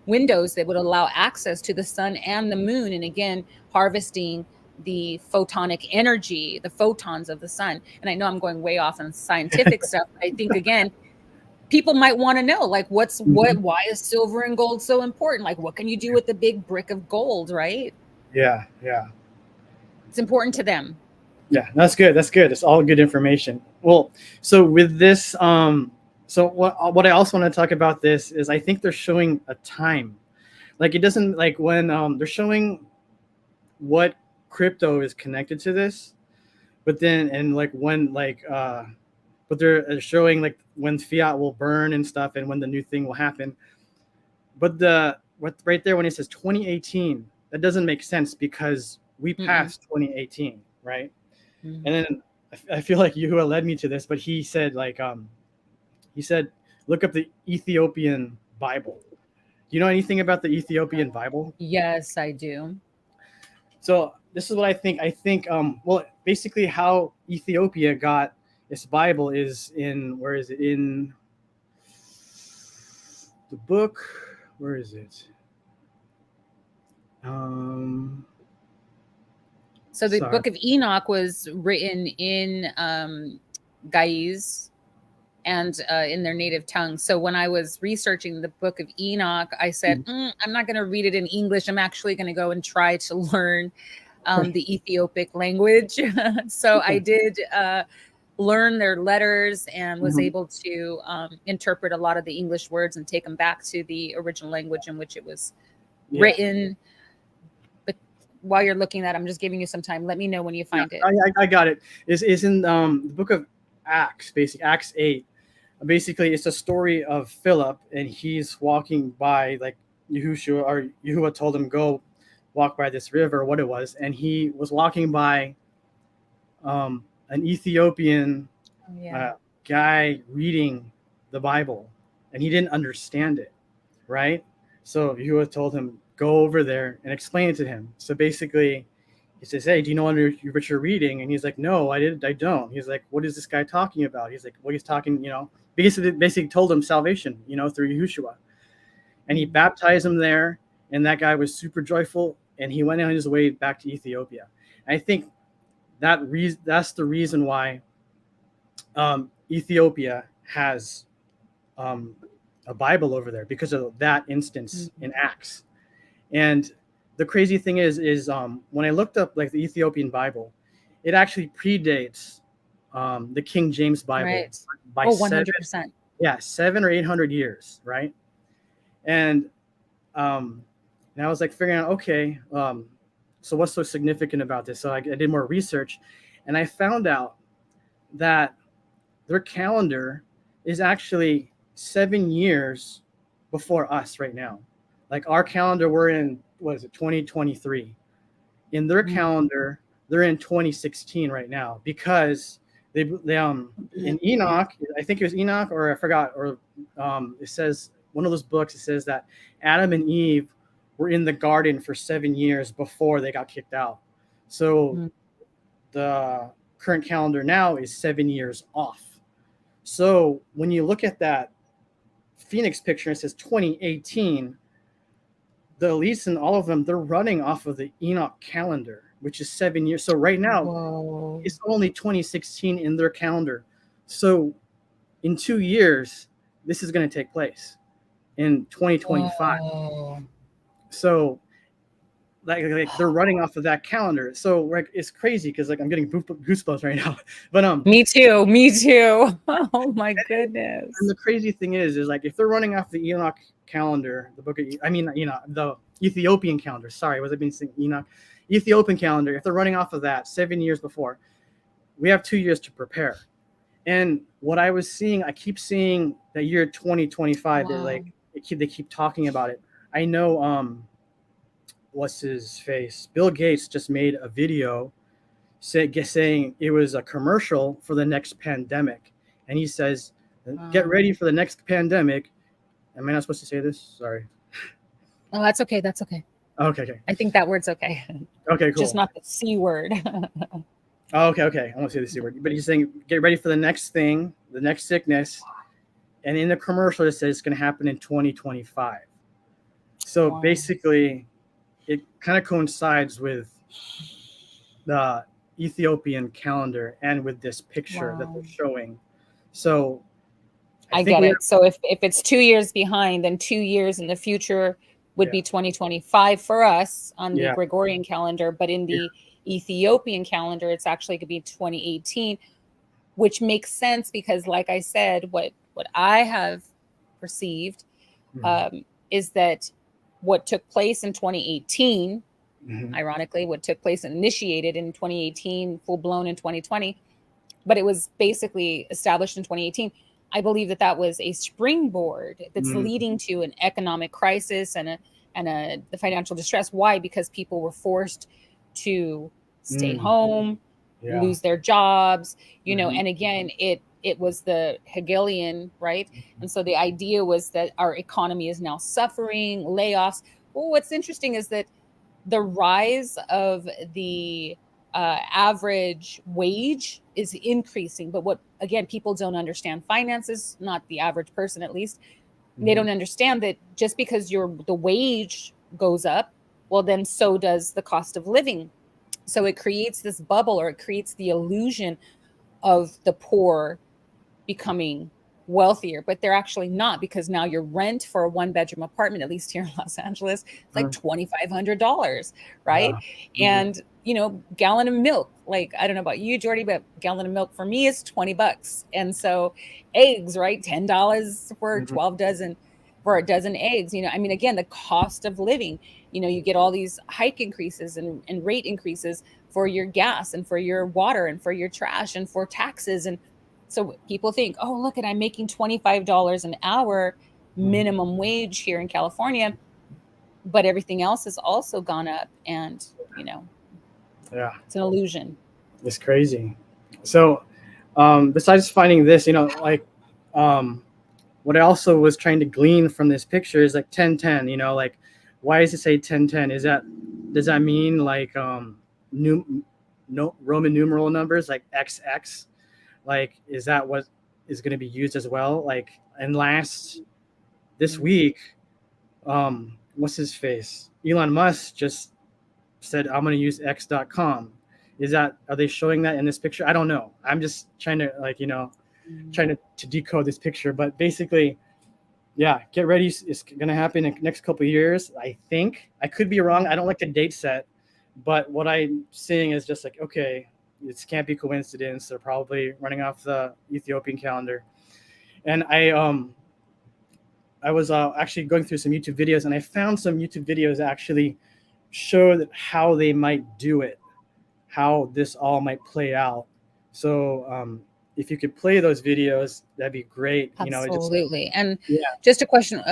windows that would allow access to the sun and the moon. And again, harvesting the photonic energy, the photons of the sun. And I know I'm going way off on scientific stuff. I think, again, people might want to know, like, why is silver and gold so important? Like, what can you do with the big brick of gold, right? Yeah. It's important to them. Yeah, that's good. It's all good information. Well, so with this, so what I also want to talk about this is I think they're showing a time. Like, it doesn't, like, when they're showing what crypto is connected to this, but then, and like when, like, but but they're showing like when fiat will burn and stuff, and when the new thing will happen. But what right there when it says 2018, that doesn't make sense because we passed 2018, right? And then I feel like Yahuwah led me to this, but he said look up the Ethiopian Bible. Do you know anything about the Ethiopian Bible? Yes, I do. So this is what I think. Well, basically how Ethiopia got its Bible is in, where is it? In the book, where is it? So the Book of Enoch was written in Gaiz and in their native tongue. So when I was researching the Book of Enoch, I said, I'm not going to read it in English. I'm actually going to go and try to learn the Ethiopic language. So I did learn their letters and was able to interpret a lot of the English words and take them back to the original language in which it was written. But while you're looking at it, I'm just giving you some time. Let me know when you find it. I got it. It's in the book of Acts, basically Acts 8. Basically, it's a story of Philip, and he's walking by, like Yahuwah told him, go walk by this river, or what it was, and he was walking by an Ethiopian guy reading the Bible, and he didn't understand it, right? So Yahuwah told him, go over there and explain it to him. So basically, he says, hey, do you know what you're reading? And he's like, no, I don't. He's like, what is this guy talking about? He's like, well, he's talking, basically told him salvation, through Yahushua. And he baptized him there, and that guy was super joyful, and he went on his way back to Ethiopia. And I think that's the reason why Ethiopia has a Bible over there, because of that instance in Acts. And the crazy thing is when I looked up like the Ethiopian Bible, it actually predates the King James Bible by 100%. 700 or 800 years, right? And I was like figuring out, okay, so what's so significant about this? So I did more research, and I found out that their calendar is actually 7 years before us right now. Like our calendar, we're in, 2023. In their calendar, they're in 2016 right now, because they in Enoch, I think it was Enoch, or I forgot, or it says, one of those books, it says that Adam and Eve were in the garden for 7 years before they got kicked out. So the current calendar now is 7 years off. So when you look at that Phoenix picture, it says 2018, the elites and all of them, they're running off of the Enoch calendar, which is 7 years. So right now, it's only 2016 in their calendar. So in 2 years, this is going to take place in 2025. So like they're running off of that calendar. So like it's crazy, because like I'm getting goosebumps right now. But me too. Oh my goodness. And the crazy thing is like if they're running off the Enoch calendar, the Ethiopian calendar. Sorry, was I being saying Enoch? Ethiopian calendar. If they're running off of that 7 years before, we have 2 years to prepare. And what I was seeing, I keep seeing that year 2025. They keep talking about it. I know what's his face? Bill Gates just made a video saying it was a commercial for the next pandemic. And he says, get ready for the next pandemic. Am I not supposed to say this? Sorry. Oh, that's okay. That's okay. Okay. I think that word's okay. Okay, cool. Just not the C word. Okay. I won't say the C word. But he's saying, get ready for the next thing, the next sickness. And in the commercial, it says it's going to happen in 2025. So basically, it kind of coincides with the Ethiopian calendar and with this picture that they're showing. So I get it. So if it's 2 years behind, then 2 years in the future would be 2025 for us on the Gregorian calendar. But in the Ethiopian calendar, it's actually going to be 2018, which makes sense because, like I said, what I have perceived is that what took place in 2018, ironically, what took place and initiated in 2018, full blown in 2020, but it was basically established in 2018. I believe that that was a springboard that's leading to an economic crisis and the financial distress. Why? Because people were forced to stay home, lose their jobs, you know, and again, it was the Hegelian, right? And so the idea was that our economy is now suffering, layoffs. Well, what's interesting is that the rise of the average wage is increasing. But what, again, people don't understand finances, not the average person at least. They don't understand that just because the wage goes up, well, then so does the cost of living. So it creates this bubble, or it creates the illusion of the poor becoming wealthier, but they're actually not, because now your rent for a 1-bedroom apartment, at least here in Los Angeles, it's like $2,500, right? And you know, gallon of milk, like, I don't know about you, Jordy, but gallon of milk for me is $20. And so eggs, right, $10 for 12 dozen for a dozen eggs. You know, I mean, again, the cost of living, you know, you get all these hike increases and rate increases for your gas and for your water and for your trash and for taxes. And so people think, oh, look, I'm making $25 an hour minimum wage here in California, but everything else has also gone up. And, you know, it's an illusion. It's crazy. So besides finding this, you know, like what I also was trying to glean from this picture is like 1010, you know, like, why does it say 1010? Does that mean like Roman numeral numbers like XX? Like, is that what is going to be used as well? Like, and this week, what's his face? Elon Musk just said, I'm going to use X.com. Are they showing that in this picture? I don't know. I'm just trying to, like, you know, trying to decode this picture. But basically, yeah, get ready. It's going to happen in the next couple of years. I think. I could be wrong. I don't like the date set. But what I'm seeing is just like, okay, this can't be coincidence. They're probably running off the Ethiopian calendar. And I was actually going through some YouTube videos, and I found some YouTube videos that actually show how they might do it, how this all might play out. So if you could play those videos, that'd be great. Absolutely. And just a question.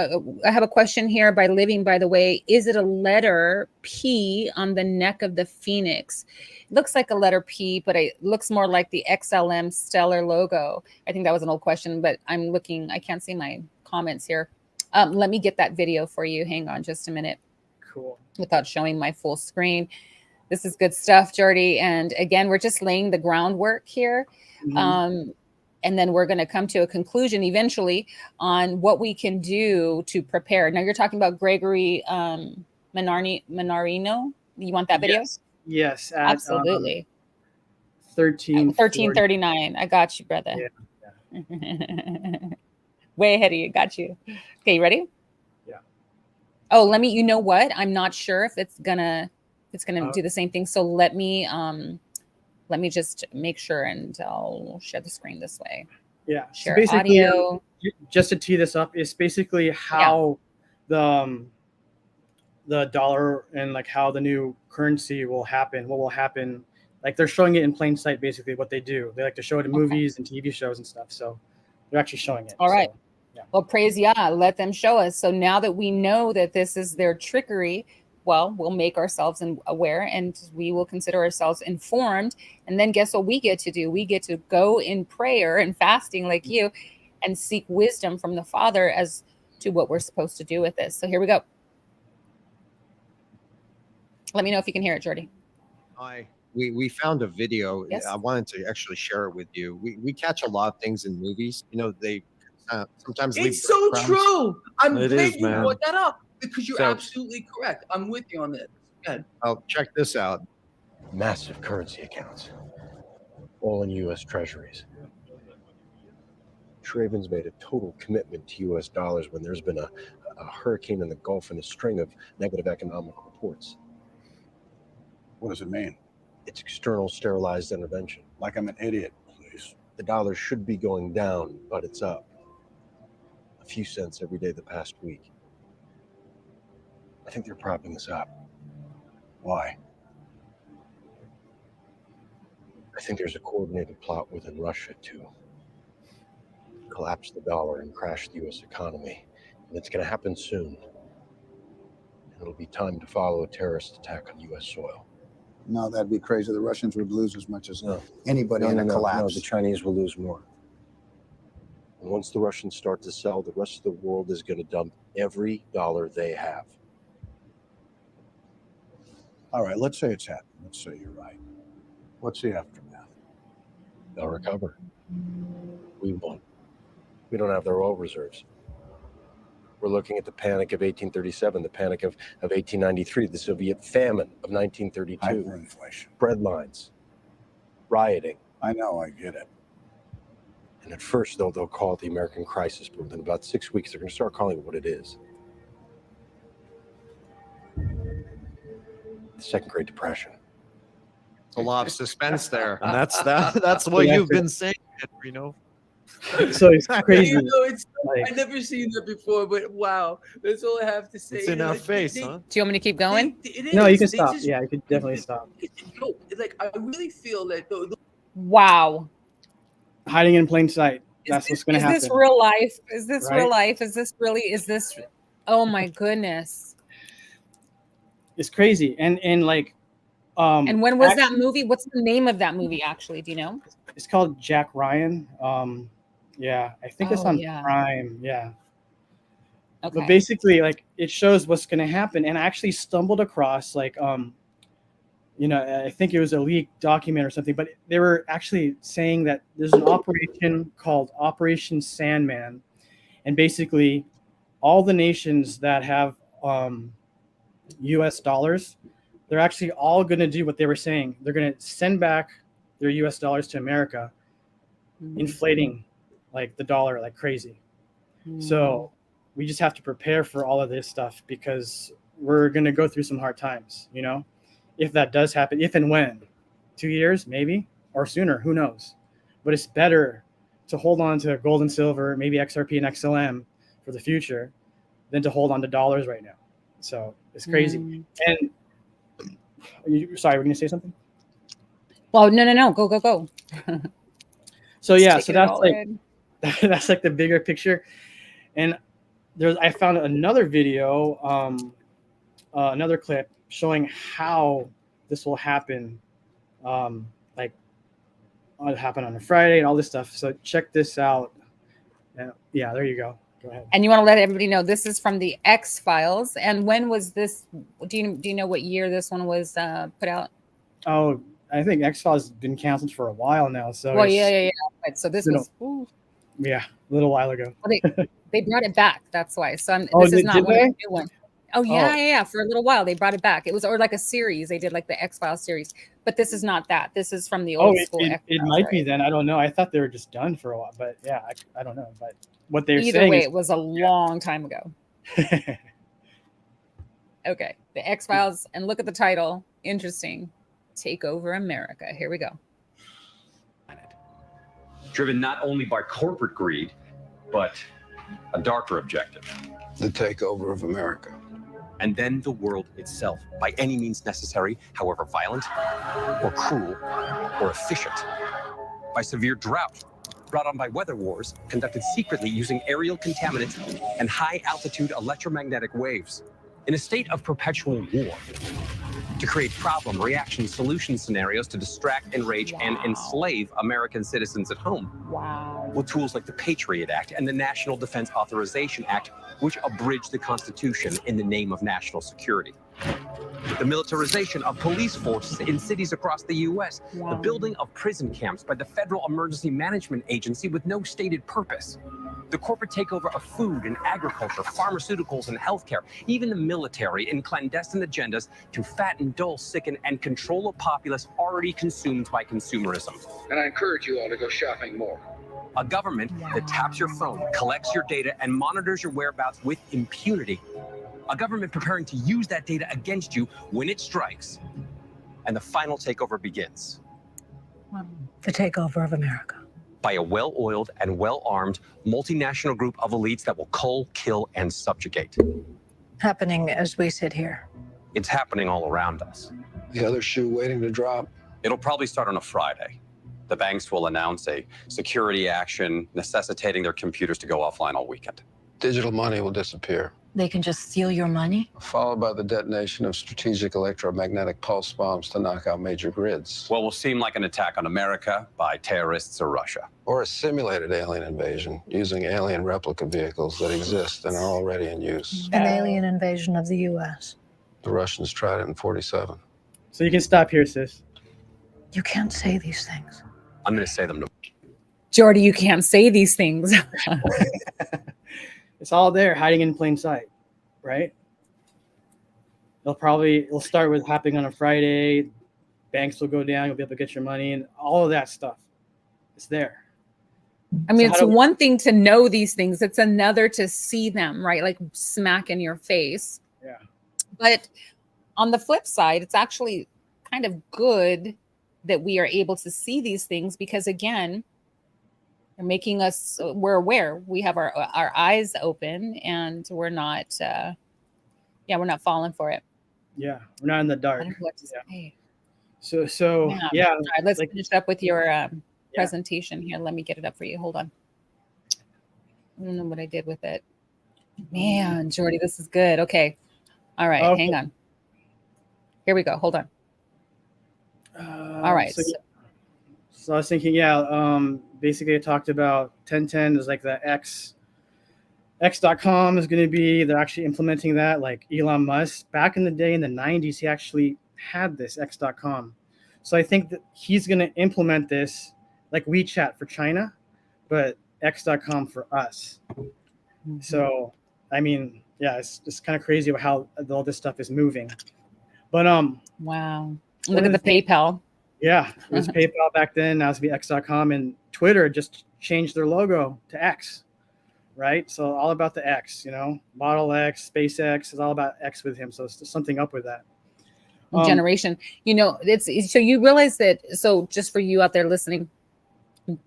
I have a question here by Living, by the way. Is it a letter P on the neck of the phoenix? It looks like a letter P, but it looks more like the XLM stellar logo. I think that was an old question, but I'm looking. I can't see my comments here. Let me get that video for you. Hang on just a minute. Cool. Without showing my full screen. This is good stuff, Jordy. And again, we're just laying the groundwork here. And then we're going to come to a conclusion eventually on what we can do to prepare. Now, you're talking about Gregory Manarino. You want that video? Yes. Absolutely. 1339. I got you, brother. Yeah. Way ahead of you. Got you. Okay, you ready? Yeah. Oh, you know what? I'm not sure if it's gonna do the same thing. So let me just make sure, and I'll share the screen this way. Yeah. Share so basically, audio. Just to tee this up, is basically how the dollar and like how the new currency will happen. What will happen? Like, they're showing it in plain sight. Basically, what they do, they like to show it in movies and TV shows and stuff. So they're actually showing it. All right. So, yeah. Well, praise Yah. Let them show us. So now that we know that this is their trickery, well, we'll make ourselves aware, and we will consider ourselves informed. And then guess what we get to do? We get to go in prayer and fasting like you and seek wisdom from the Father as to what we're supposed to do with this. So here we go. Let me know if you can hear it, Jordy. Hi. We found a video. Yes. I wanted to actually share it with you. We catch a lot of things in movies. You know, they sometimes leave It's so breadcrumbs. true. I'm It glad is, you man. brought that up because you're So- absolutely correct. I'm with you on this. Good. Oh, check this out. Massive currency accounts, all in U.S. treasuries. Traven's made a total commitment to U.S. dollars when there's been a hurricane in the Gulf and a string of negative economic reports. What does it mean? It's external sterilized intervention. Like I'm an idiot, please. The dollar should be going down, but it's up. A few cents every day the past week. I think they're propping us up. Why? I think there's a coordinated plot within Russia to collapse the dollar and crash the U.S. economy. And it's going to happen soon. And it'll be time to follow a terrorist attack on U.S. soil. No, that'd be crazy. The Russians would lose as much as No. anybody in a collapse. No, the Chinese will lose more. And once the Russians start to sell, the rest of the world is going to dump every dollar they have. All right, let's say it's happened. Let's say you're right. What's the aftermath? They'll recover. We won't. We don't have their oil reserves. We're looking at the panic of 1837, the panic of 1893, the Soviet famine of 1932. Hyperinflation. Bread lines, rioting. I know, I get it. And at first, they'll call it the American crisis, but within about 6 weeks, they're going to start calling it what it is. The Second Great Depression. A lot of suspense there. And that's what you've been saying, you know. So it's crazy. You know, it's Like, I never seen that before, but wow, that's all I have to say. It's in You know, our like, face, they- huh? Do you want me to keep going? it no, you is. can They stop. just- Yeah, you could definitely stop. Yo, like I really feel that Wow. Hiding in plain sight. That's what's going to happen. Is this real life? Is this Right? real life? Is this really? Is this? Oh my goodness. It's crazy. And like, And when was actually, that movie? What's the name of that movie? Actually, do you know? It's called Jack Ryan. Yeah, I think it's Oh, on yeah. Prime. Yeah. Okay. But basically, like, it shows what's going to happen. And I actually stumbled across, like, you know, I think it was a leaked document or something, but they were actually saying that there's an operation called Operation Sandman. And basically, all the nations that have US dollars, they're actually all going to do what they were saying. They're going to send back their US dollars to America, inflating like the dollar like crazy. So we just have to prepare for all of this stuff because we're going to go through some hard times, you know, if that does happen, if and when. 2 years, maybe, or sooner, who knows? But it's better to hold on to gold and silver, maybe XRP and XLM for the future than to hold on to dollars right now. So it's crazy. And sorry, we're going to say something? Well, no. Go. So yeah, Just so take it that's all like in. that's like the bigger picture. And I found another video, another clip showing how this will happen, like it'll happen on a Friday and all this stuff. So check this out. Yeah, there you go. Go ahead. And you want to let everybody know this is from the X-Files. And when was this? Do you know what year this one was put out? Oh, I think X-Files has been canceled for a while now. So Well, it's- yeah. Right. So this was. Ooh. yeah, a little while ago. Well, they brought it back. That's why. So Oh, this is not did one of they? the new ones. Oh yeah. For a little while they brought it back. It was or like a series. They did like the X-Files series, but this is not that. This is from the old school. It X-Files, might be right? then. I don't know. I thought they were just done for a while, but yeah, I don't know. But what they're Either saying way, is, it was a long time ago. Okay, the X-Files, and look at the title. Interesting. Take over America. Here we go. Driven not only by corporate greed, but a darker objective. The takeover of America. And then the world itself, by any means necessary, however violent, or cruel, or efficient. By severe drought, brought on by weather wars, conducted secretly using aerial contaminants and high-altitude electromagnetic waves. In a state of perpetual war, to create problem, reaction, solution scenarios to distract, enrage, and enslave American citizens at home. Wow. With tools like the Patriot Act and the National Defense Authorization Act, which abridge the Constitution in the name of national security. The militarization of police forces in cities across the U.S., the building of prison camps by the Federal Emergency Management Agency with no stated purpose, the corporate takeover of food and agriculture, pharmaceuticals and healthcare, even the military in clandestine agendas to fatten, dull, sicken, and control a populace already consumed by consumerism. And I encourage you all to go shopping more. A government that taps your phone, collects your data, and monitors your whereabouts with impunity. A government preparing to use that data against you when it strikes. And the final takeover begins. The takeover of America. By a well-oiled and well-armed multinational group of elites that will cull, kill, and subjugate. Happening as we sit here. It's happening all around us. The other shoe waiting to drop. It'll probably start on a Friday. The banks will announce a security action necessitating their computers to go offline all weekend. Digital money will disappear, They can just steal your money? followed by the detonation of strategic electromagnetic pulse bombs to knock out major grids. What will seem like an attack on America by terrorists or Russia. Or a simulated alien invasion using alien replica vehicles that exist and are already in use. An alien invasion of the U.S. The Russians tried it in 47. So you can stop here, sis. You can't say these things. I'm going to say them. Jordy, you can't say these things. It's all there, hiding in plain sight, right? It'll start with happening on a Friday. Banks will go down. You'll be able to get your money and all of that stuff. It's there. I mean, it's one thing to know these things. It's another to see them, right? Like smack in your face. Yeah. But on the flip side, it's actually kind of good that we are able to see these things because, again, they're making us, we're aware. We have our eyes open and we're not, we're not falling for it. Yeah, we're not in the dark. I don't know what to say. So yeah. All right, let's finish up with your presentation here. Let me get it up for you. Hold on. I don't know what I did with it. Man, Jordy, this is good. Okay. All right, hang on. Here we go. Hold on. All right. So I was thinking, basically I talked about 1010 is like the X.com is going to be, they're actually implementing that, like Elon Musk. Back in the day in the 90s, he actually had this X.com. So I think that he's going to implement this like WeChat for China, but X.com for us. Mm-hmm. So, I mean, yeah, it's kind of crazy how all this stuff is moving. But wow. Look at the PayPal. Yeah, it was PayPal back then. Now it's be X.com, and Twitter just changed their logo to X, right? So all about the X, Model X, SpaceX is all about X with him. So it's something up with that. Generation, it's so you realize that. So just for you out there listening,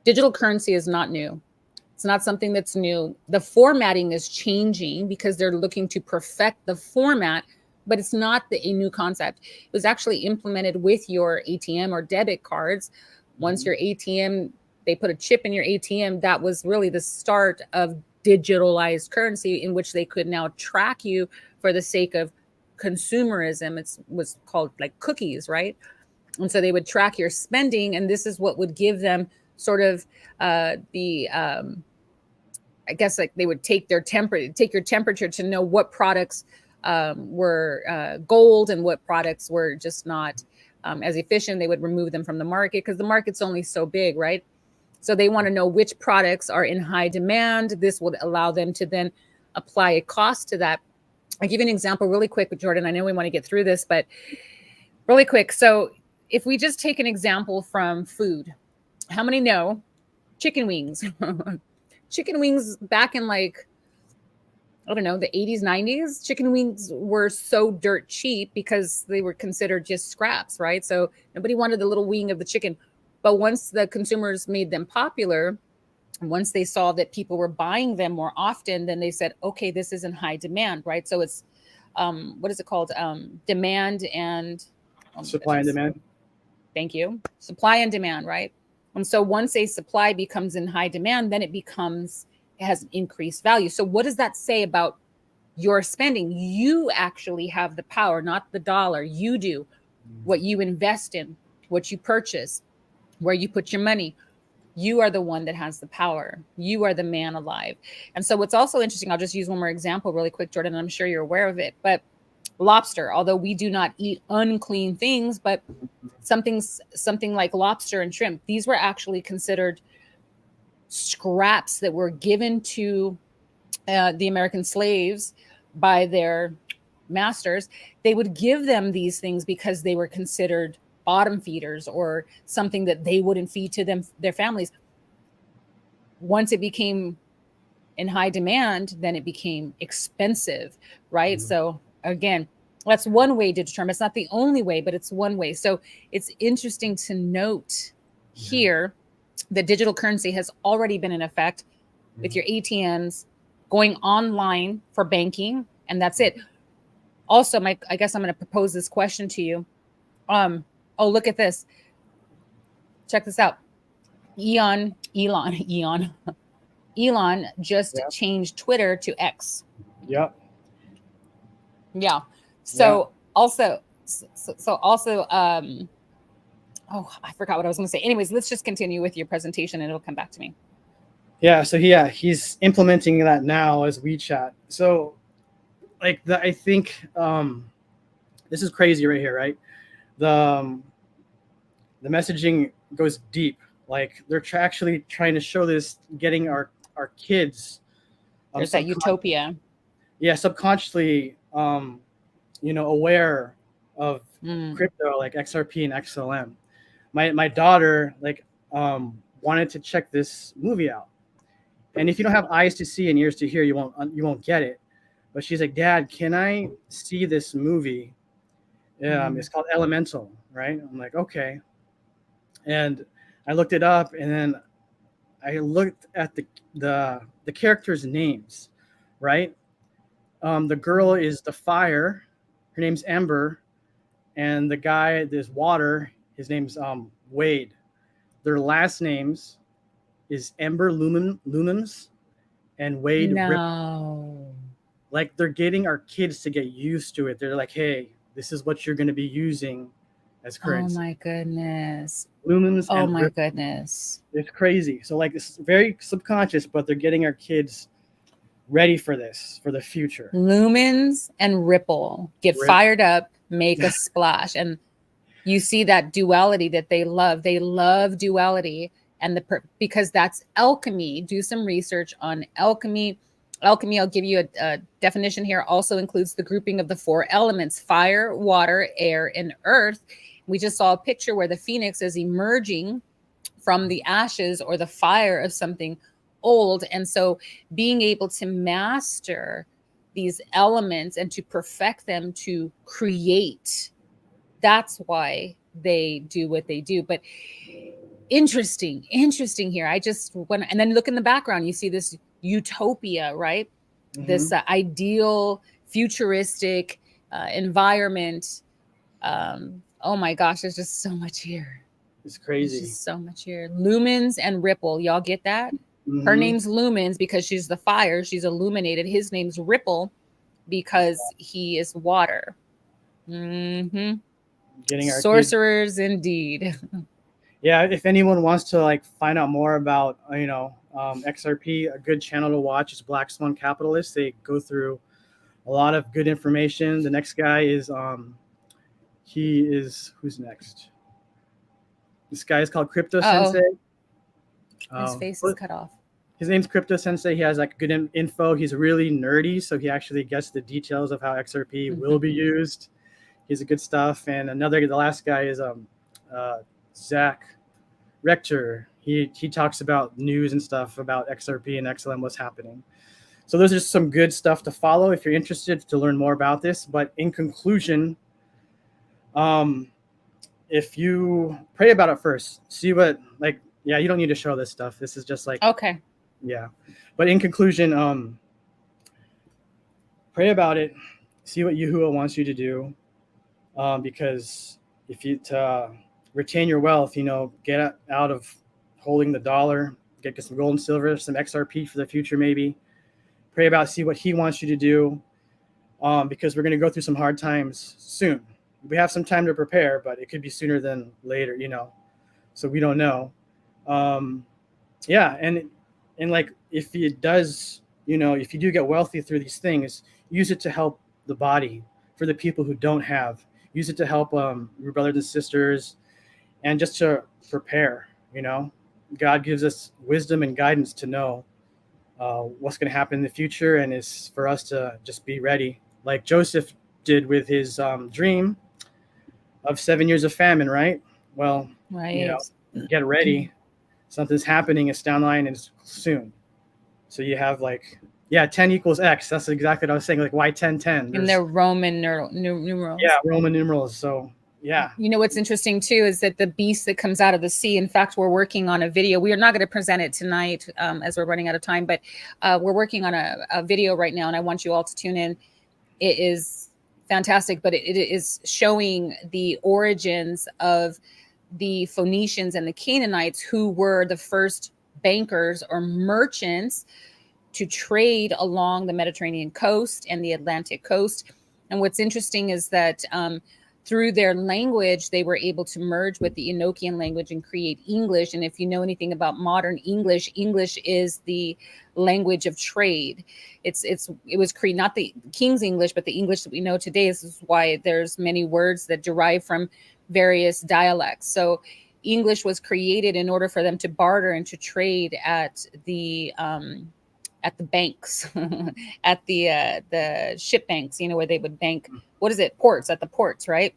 digital currency is not new. It's not something that's new. The formatting is changing because they're looking to perfect the format. But it's not a new concept. It was actually implemented with your ATM or debit cards. Once your ATM, they put a chip in your ATM, that was really the start of digitalized currency in which they could now track you for the sake of consumerism. It was called like cookies, right? And so they would track your spending, and this is what would give them sort of I guess like they would take your temperature to know what products were gold and what products were just not as efficient. They would remove them from the market because the market's only so big, right? So they want to know which products are in high demand. This would allow them to then apply a cost to that. I'll give you an example really quick, Jordan. I know we want to get through this, but really quick. So if we just take an example from food, how many know chicken wings? Chicken wings back in like, I don't know, the 80s, 90s, chicken wings were so dirt cheap because they were considered just scraps, right? So nobody wanted the little wing of the chicken. But once the consumers made them popular, once they saw that people were buying them more often, then they said, okay, this is in high demand, right? So it's, what is it called? Demand and... supply and demand. Thank you. Supply and demand, right? And so once a supply becomes in high demand, then it has increased value. So what does that say about your spending? You actually have the power, not the dollar. You do. What you invest in, what you purchase, where you put your money. You are the one that has the power. You are the man alive. And so what's also interesting, I'll just use one more example really quick, Jordan, and I'm sure you're aware of it, but lobster, although we do not eat unclean things, but something like lobster and shrimp, these were actually considered scraps that were given to the American slaves by their masters. They would give them these things because they were considered bottom feeders or something that they wouldn't feed to their families. Once it became in high demand, then it became expensive, right? Mm-hmm. So again, that's one way to determine. It's not the only way, but it's one way. So it's interesting to note here that digital currency has already been in effect with your ATMs going online for banking, and that's it. Also, Mike, I guess I'm going to propose this question to you. Oh, look at this. Check this out. Elon just changed Twitter to X. Yep. Yeah. So also, oh, I forgot what I was going to say. Anyways, let's just continue with your presentation and it'll come back to me. Yeah. So he's implementing that now as WeChat. So like I think this is crazy right here, right? The messaging goes deep. Like they're actually trying to show this, getting our kids. There's that utopia. Yeah, subconsciously, aware of crypto like XRP and XLM. My daughter wanted to check this movie out, and if you don't have eyes to see and ears to hear, you won't get it. But she's like, Dad, can I see this movie? It's called Elemental, right? I'm like, okay. And I looked it up, and then I looked at the characters' names, right? The girl is the fire, her name's Ember, and the guy is water, his name's Wade. Their last names is Ember Lumens and Wade Ripple. Like they're getting our kids to get used to it. They're like, hey, this is what you're going to be using as currency. Oh my goodness. Lumens. Oh my goodness. It's crazy. So like it's very subconscious, but they're getting our kids ready for this, for the future. Lumens and Ripple get fired up, make a splash. And you see that duality that they love. They love duality. And because that's alchemy. Do some research on alchemy. Alchemy, I'll give you a definition here, also includes the grouping of the 4 elements: fire, water, air, and earth. We just saw a picture where the phoenix is emerging from the ashes or the fire of something old. And so being able to master these elements and to perfect them to create, that's why they do what they do. But interesting here. And then look in the background, you see this utopia, right? This ideal futuristic environment. Oh my gosh, there's just so much here. It's crazy. There's just so much here. Lumens and Ripple, y'all get that? Her name's Lumens because she's the fire, she's illuminated. His name's Ripple because he is water. Getting our sorcerers indeed. Yeah, if anyone wants to find out more about XRP, a good channel to watch is Black Swan Capitalist. They go through a lot of good information. The next guy is who's next? This guy is called Crypto Sensei. His face is cut off. His name's Crypto Sensei. He has good info. He's really nerdy, so he actually gets the details of how XRP will be used. He's a good stuff. And the last guy is Zach Rector. He talks about news and stuff about XRP and XLM, what's happening. So those are just some good stuff to follow if you're interested to learn more about this. But in conclusion, if you pray about it first, see what you don't need to show this stuff. This is just okay. Yeah. But in conclusion, pray about it, see what Yahuwah wants you to do. Because if you retain your wealth, get out of holding the dollar, get some gold and silver, some XRP for the future, maybe. Pray about, see what he wants you to do, because we're going to go through some hard times soon. We have some time to prepare, but it could be sooner than later, so we don't know. Yeah. And if it does, if you do get wealthy through these things, use it to help the body, for the people who don't have. Use it to help your brothers and sisters, and just to prepare. God gives us wisdom and guidance to know what's going to happen in the future, and is for us to just be ready, like Joseph did with his dream of 7 years of famine. Right. Well, right. Get ready. Something's happening. It's down the line, and it's soon. So you have 10 equals X. That's exactly what I was saying. Why 10, 10? And they're Roman numerals. Yeah, Roman numerals. So, yeah. What's interesting, too, is that the beast that comes out of the sea, in fact, we're working on a video. We are not going to present it tonight as we're running out of time, but we're working on a video right now, and I want you all to tune in. It is fantastic, but it is showing the origins of the Phoenicians and the Canaanites, who were the first bankers or merchants to trade along the Mediterranean coast and the Atlantic coast. And what's interesting is that through their language, they were able to merge with the Enochian language and create English. And if you know anything about modern English, English is the language of trade. It was created, not the King's English, but the English that we know today. This is why there's many words that derive from various dialects. So English was created in order for them to barter and to trade at the banks, at the ship banks, you know, where they would bank, what is it? Ports, at the ports, right?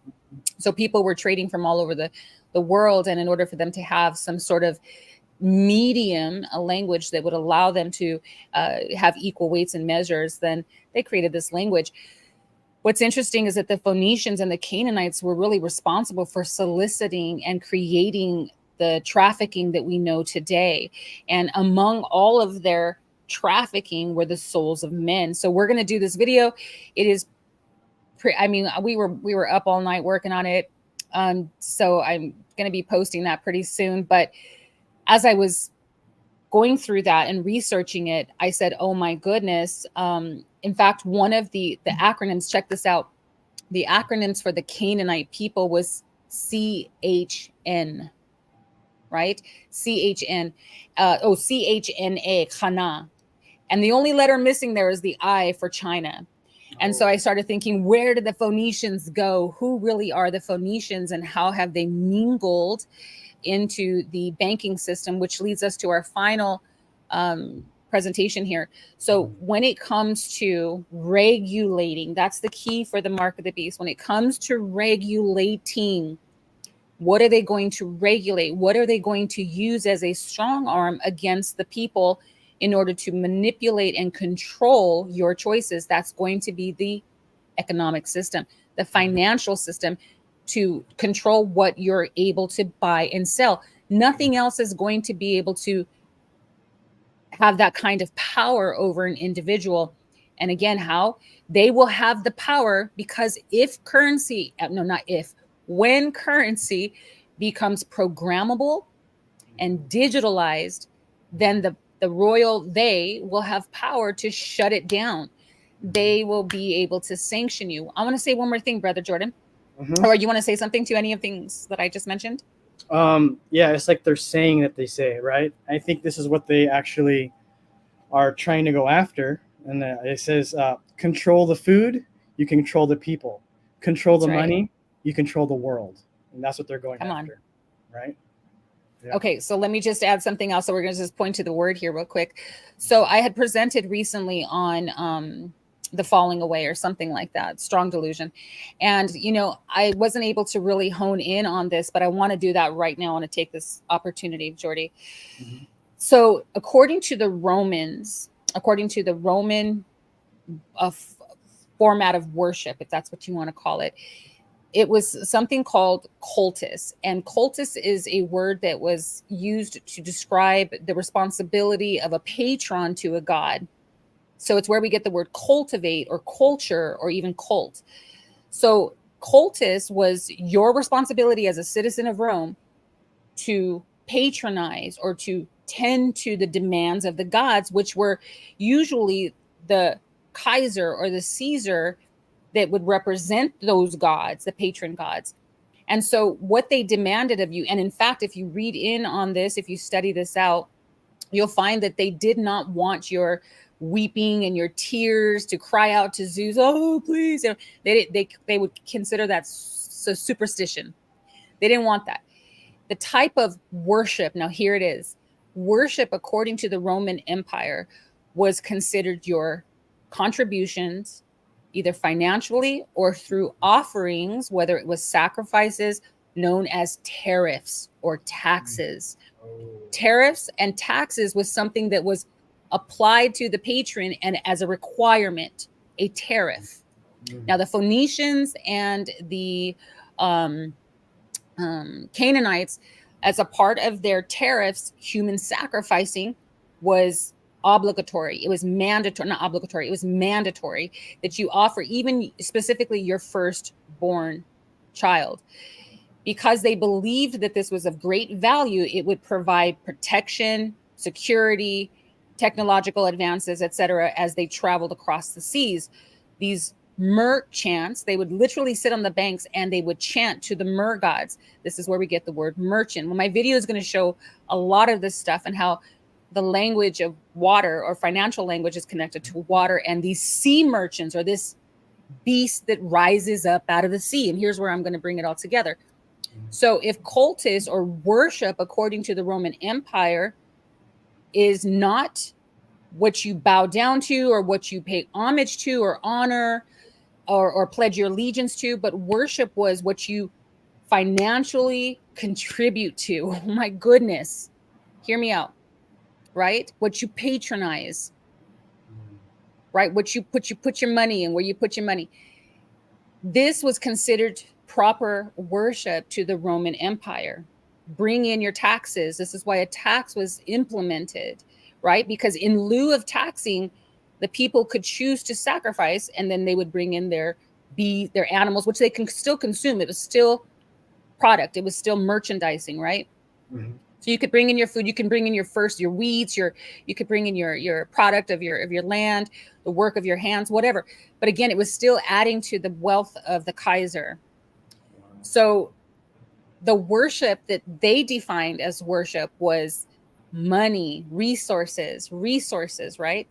So people were trading from all over the world. And in order for them to have some sort of medium, a language that would allow them to have equal weights and measures, then they created this language. What's interesting is that the Phoenicians and the Canaanites were really responsible for soliciting and creating the trafficking that we know today. And among all of their trafficking were the souls of men. So we're going to do this video. It is we were up all night working on it. So I'm going to be posting that pretty soon. But as I was going through that and researching it, I said, oh my goodness. In fact, one of the acronyms, check this out. The acronyms for the Canaanite people was CHN, right? CHN, CHNA, Chana. And the only letter missing there is the I for China. And so I started thinking, where did the Phoenicians go? Who really are the Phoenicians and how have they mingled into the banking system, which leads us to our final presentation here. So when it comes to regulating, that's the key for the mark of the beast. When it comes to regulating, what are they going to regulate? What are they going to use as a strong arm against the people in order to manipulate and control your choices? That's going to be the economic system, the financial system, to control what you're able to buy and sell. Nothing else is going to be able to have that kind of power over an individual. And again, how they will have the power, because when currency becomes programmable and digitalized, then the royal, they will have power to shut it down. They will be able to sanction you. I want to say one more thing, Brother Jordan. Or you want to say something to any of things that I just mentioned? Yeah, it's like they're saying that they say, right? I think this is what they actually are trying to go after. And it says, control the food, you control the people. Control the money, you control the world. And that's what they're going after, right? Yeah. Okay, so let me just add something else. So we're going to just point to the word here real quick. So I had presented recently on the falling away or something like that, strong delusion. And, you know, I wasn't able to really hone in on this, but I want to do that right now. I want to take this opportunity, Jordy. So according to the Roman format of worship, if that's what you want to call it, it was something called cultus. And cultus is a word that was used to describe the responsibility of a patron to a god. So it's where we get the word cultivate or culture or even cult. So cultus was your responsibility as a citizen of Rome to patronize or to tend to the demands of the gods, which were usually the Kaiser or the Caesar that would represent those gods, the patron gods. And so what they demanded of you, and in fact, if you read in on this, if you study this out, you'll find that they did not want your weeping and your tears to cry out to Zeus, oh, please. You know, they would consider that superstition. They didn't want that. The type of worship, now here it is, worship according to the Roman Empire was considered your contributions, either financially or through offerings, whether it was sacrifices known as tariffs or taxes. Tariffs and taxes was something that was applied to the patron and as a requirement, a tariff. Now the Phoenicians and the Canaanites, as a part of their tariffs, human sacrificing was obligatory. It was mandatory, not obligatory. It was mandatory that you offer even specifically your firstborn child. because they believed that this was of great value, it would provide protection, security, technological advances, etc., as they traveled across the seas. These merchants, they would literally sit on the banks and they would chant to the mer gods. This is where we get the word merchant. Well, my video is going to show a lot of this stuff and how the language of water or financial language is connected to water, and these sea merchants are this beast that rises up out of the sea. And here's where I'm going to bring it all together. So if cultus or worship according to the Roman Empire is not what you bow down to or what you pay homage to or honor or pledge your allegiance to, but worship was what you financially contribute to. Oh my goodness. Hear me out, right? What you patronize, right? What you put your money in, where you put your money. This was considered proper worship to the Roman Empire. Bring in your taxes. This is why a tax was implemented, right? Because in lieu of taxing, the people could choose to sacrifice, and then they would bring in their animals, which they can still consume. It was still product. It was still merchandising, right? Mm-hmm. So you could bring in your food. You can bring in your weeds. You could bring in your product of your land, the work of your hands, whatever. But again, it was still adding to the wealth of the Kaiser. So the worship that they defined as worship was money, resources, right?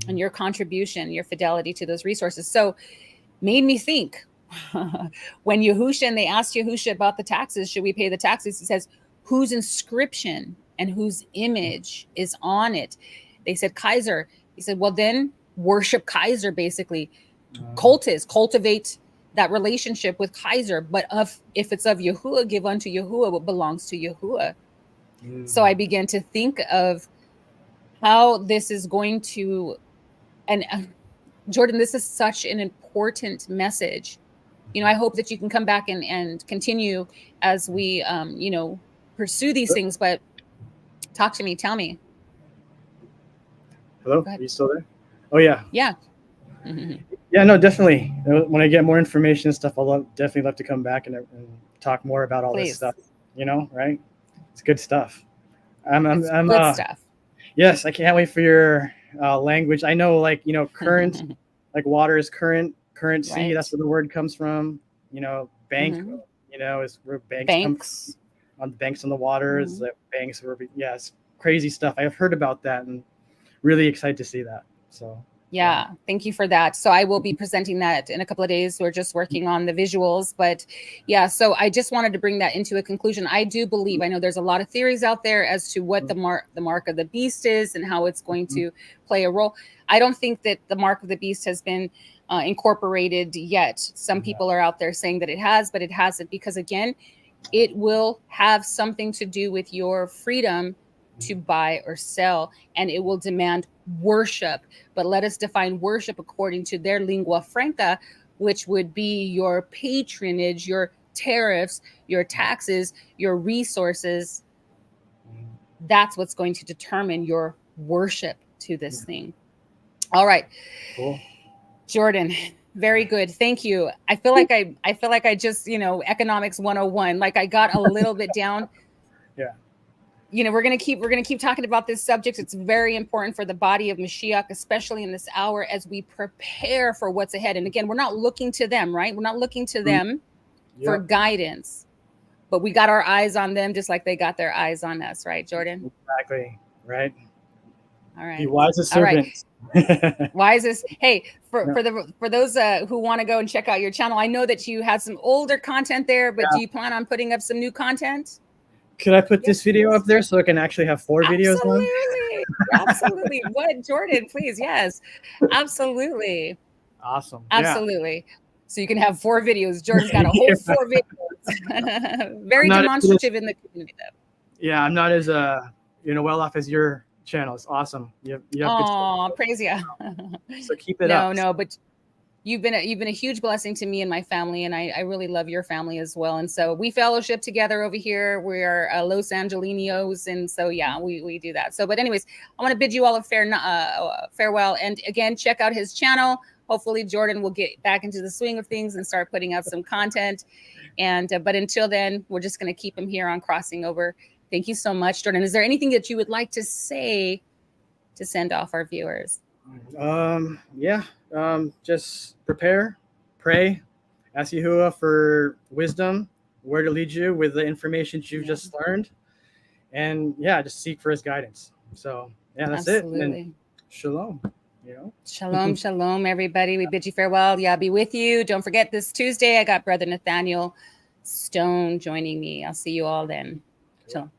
And your contribution, your fidelity to those resources. So made me think when Yahusha, and they asked Yahusha about the taxes, should we pay the taxes? He says, whose inscription and whose image is on it? They said Kaiser. He said, well, then worship Kaiser, basically. Cultus, cultivate that relationship with Kaiser. But if it's of Yahuwah, give unto Yahuwah what belongs to Yahuwah. So I began to think of how this is going to, and Jordan, this is such an important message. I hope that you can come back and continue as we, pursue these things, but talk to me, tell me. Hello, are you still there? Oh yeah. Yeah. Yeah, no, definitely. When I get more information and stuff, I'll definitely love to come back and talk more about all this stuff, right? It's good stuff. I'm good stuff. Yes, I can't wait for your language. I know, current, like water is currency. Right. That's where the word comes from. Bank, is where banks come from. On the banks on the water is the banks where it's crazy stuff. I've heard about that and really excited to see that. So. Yeah, thank you for that. So I will be presenting that in a couple of days. We're just working on the visuals, but yeah, so I just wanted to bring that into a conclusion. I do believe, I know there's a lot of theories out there as to what the mark of the beast is and how it's going to play a role. I don't think that the mark of the beast has been incorporated yet. Some people are out there saying that it has, but it hasn't, because again, it will have something to do with your freedom to buy or sell, and it will demand worship. But let us define worship according to their lingua franca, which would be your patronage, your tariffs, your taxes, your resources. That's what's going to determine your worship to this thing. All right. Cool. Jordan, very good. Thank you. I feel like I just, economics 101, like I got a little bit down. Yeah. We're gonna keep talking about this subject. It's very important for the body of Mashiach, especially in this hour as we prepare for what's ahead. And again, we're not looking to them, right? We're not looking to them for guidance, but we got our eyes on them just like they got their eyes on us, right, Jordan? Exactly. Right. All right. Be wise as servants. Right. Wise as, hey, for those who want to go and check out your channel, I know that you had some older content there, but do you plan on putting up some new content? Could I put this video up there so I can actually have 4 videos on? Absolutely. What, Jordan, please. Yes, absolutely. Awesome. Absolutely. Yeah. So you can have 4 videos. Jordan's got a whole 4 videos. Very demonstrative in the community, though. Yeah, I'm not as well off as your channel. It's awesome. You have good praise ya. So keep it up. No, but you've been a huge blessing to me and my family, and I really love your family as well. And so we fellowship together over here. We're Los Angelinos, and so yeah, we do that. So, but anyways, I want to bid you all a farewell. And again, check out his channel, hopefully Jordan will get back into the swing of things and start putting out some content. And but until then, we're just going to keep him here on Crossing Over. Thank you so much, Jordan. Is there anything that you would like to say to send off our viewers? Just prepare, pray, ask Yahuwah for wisdom, where to lead you with the information you've just learned, and just seek for his guidance. So that's Absolutely. it. And shalom. Shalom, shalom, everybody. We bid you farewell. Yeah, be with you. Don't forget this Tuesday, I got Brother Nathaniel Stone joining me. I'll see you all then. Shalom.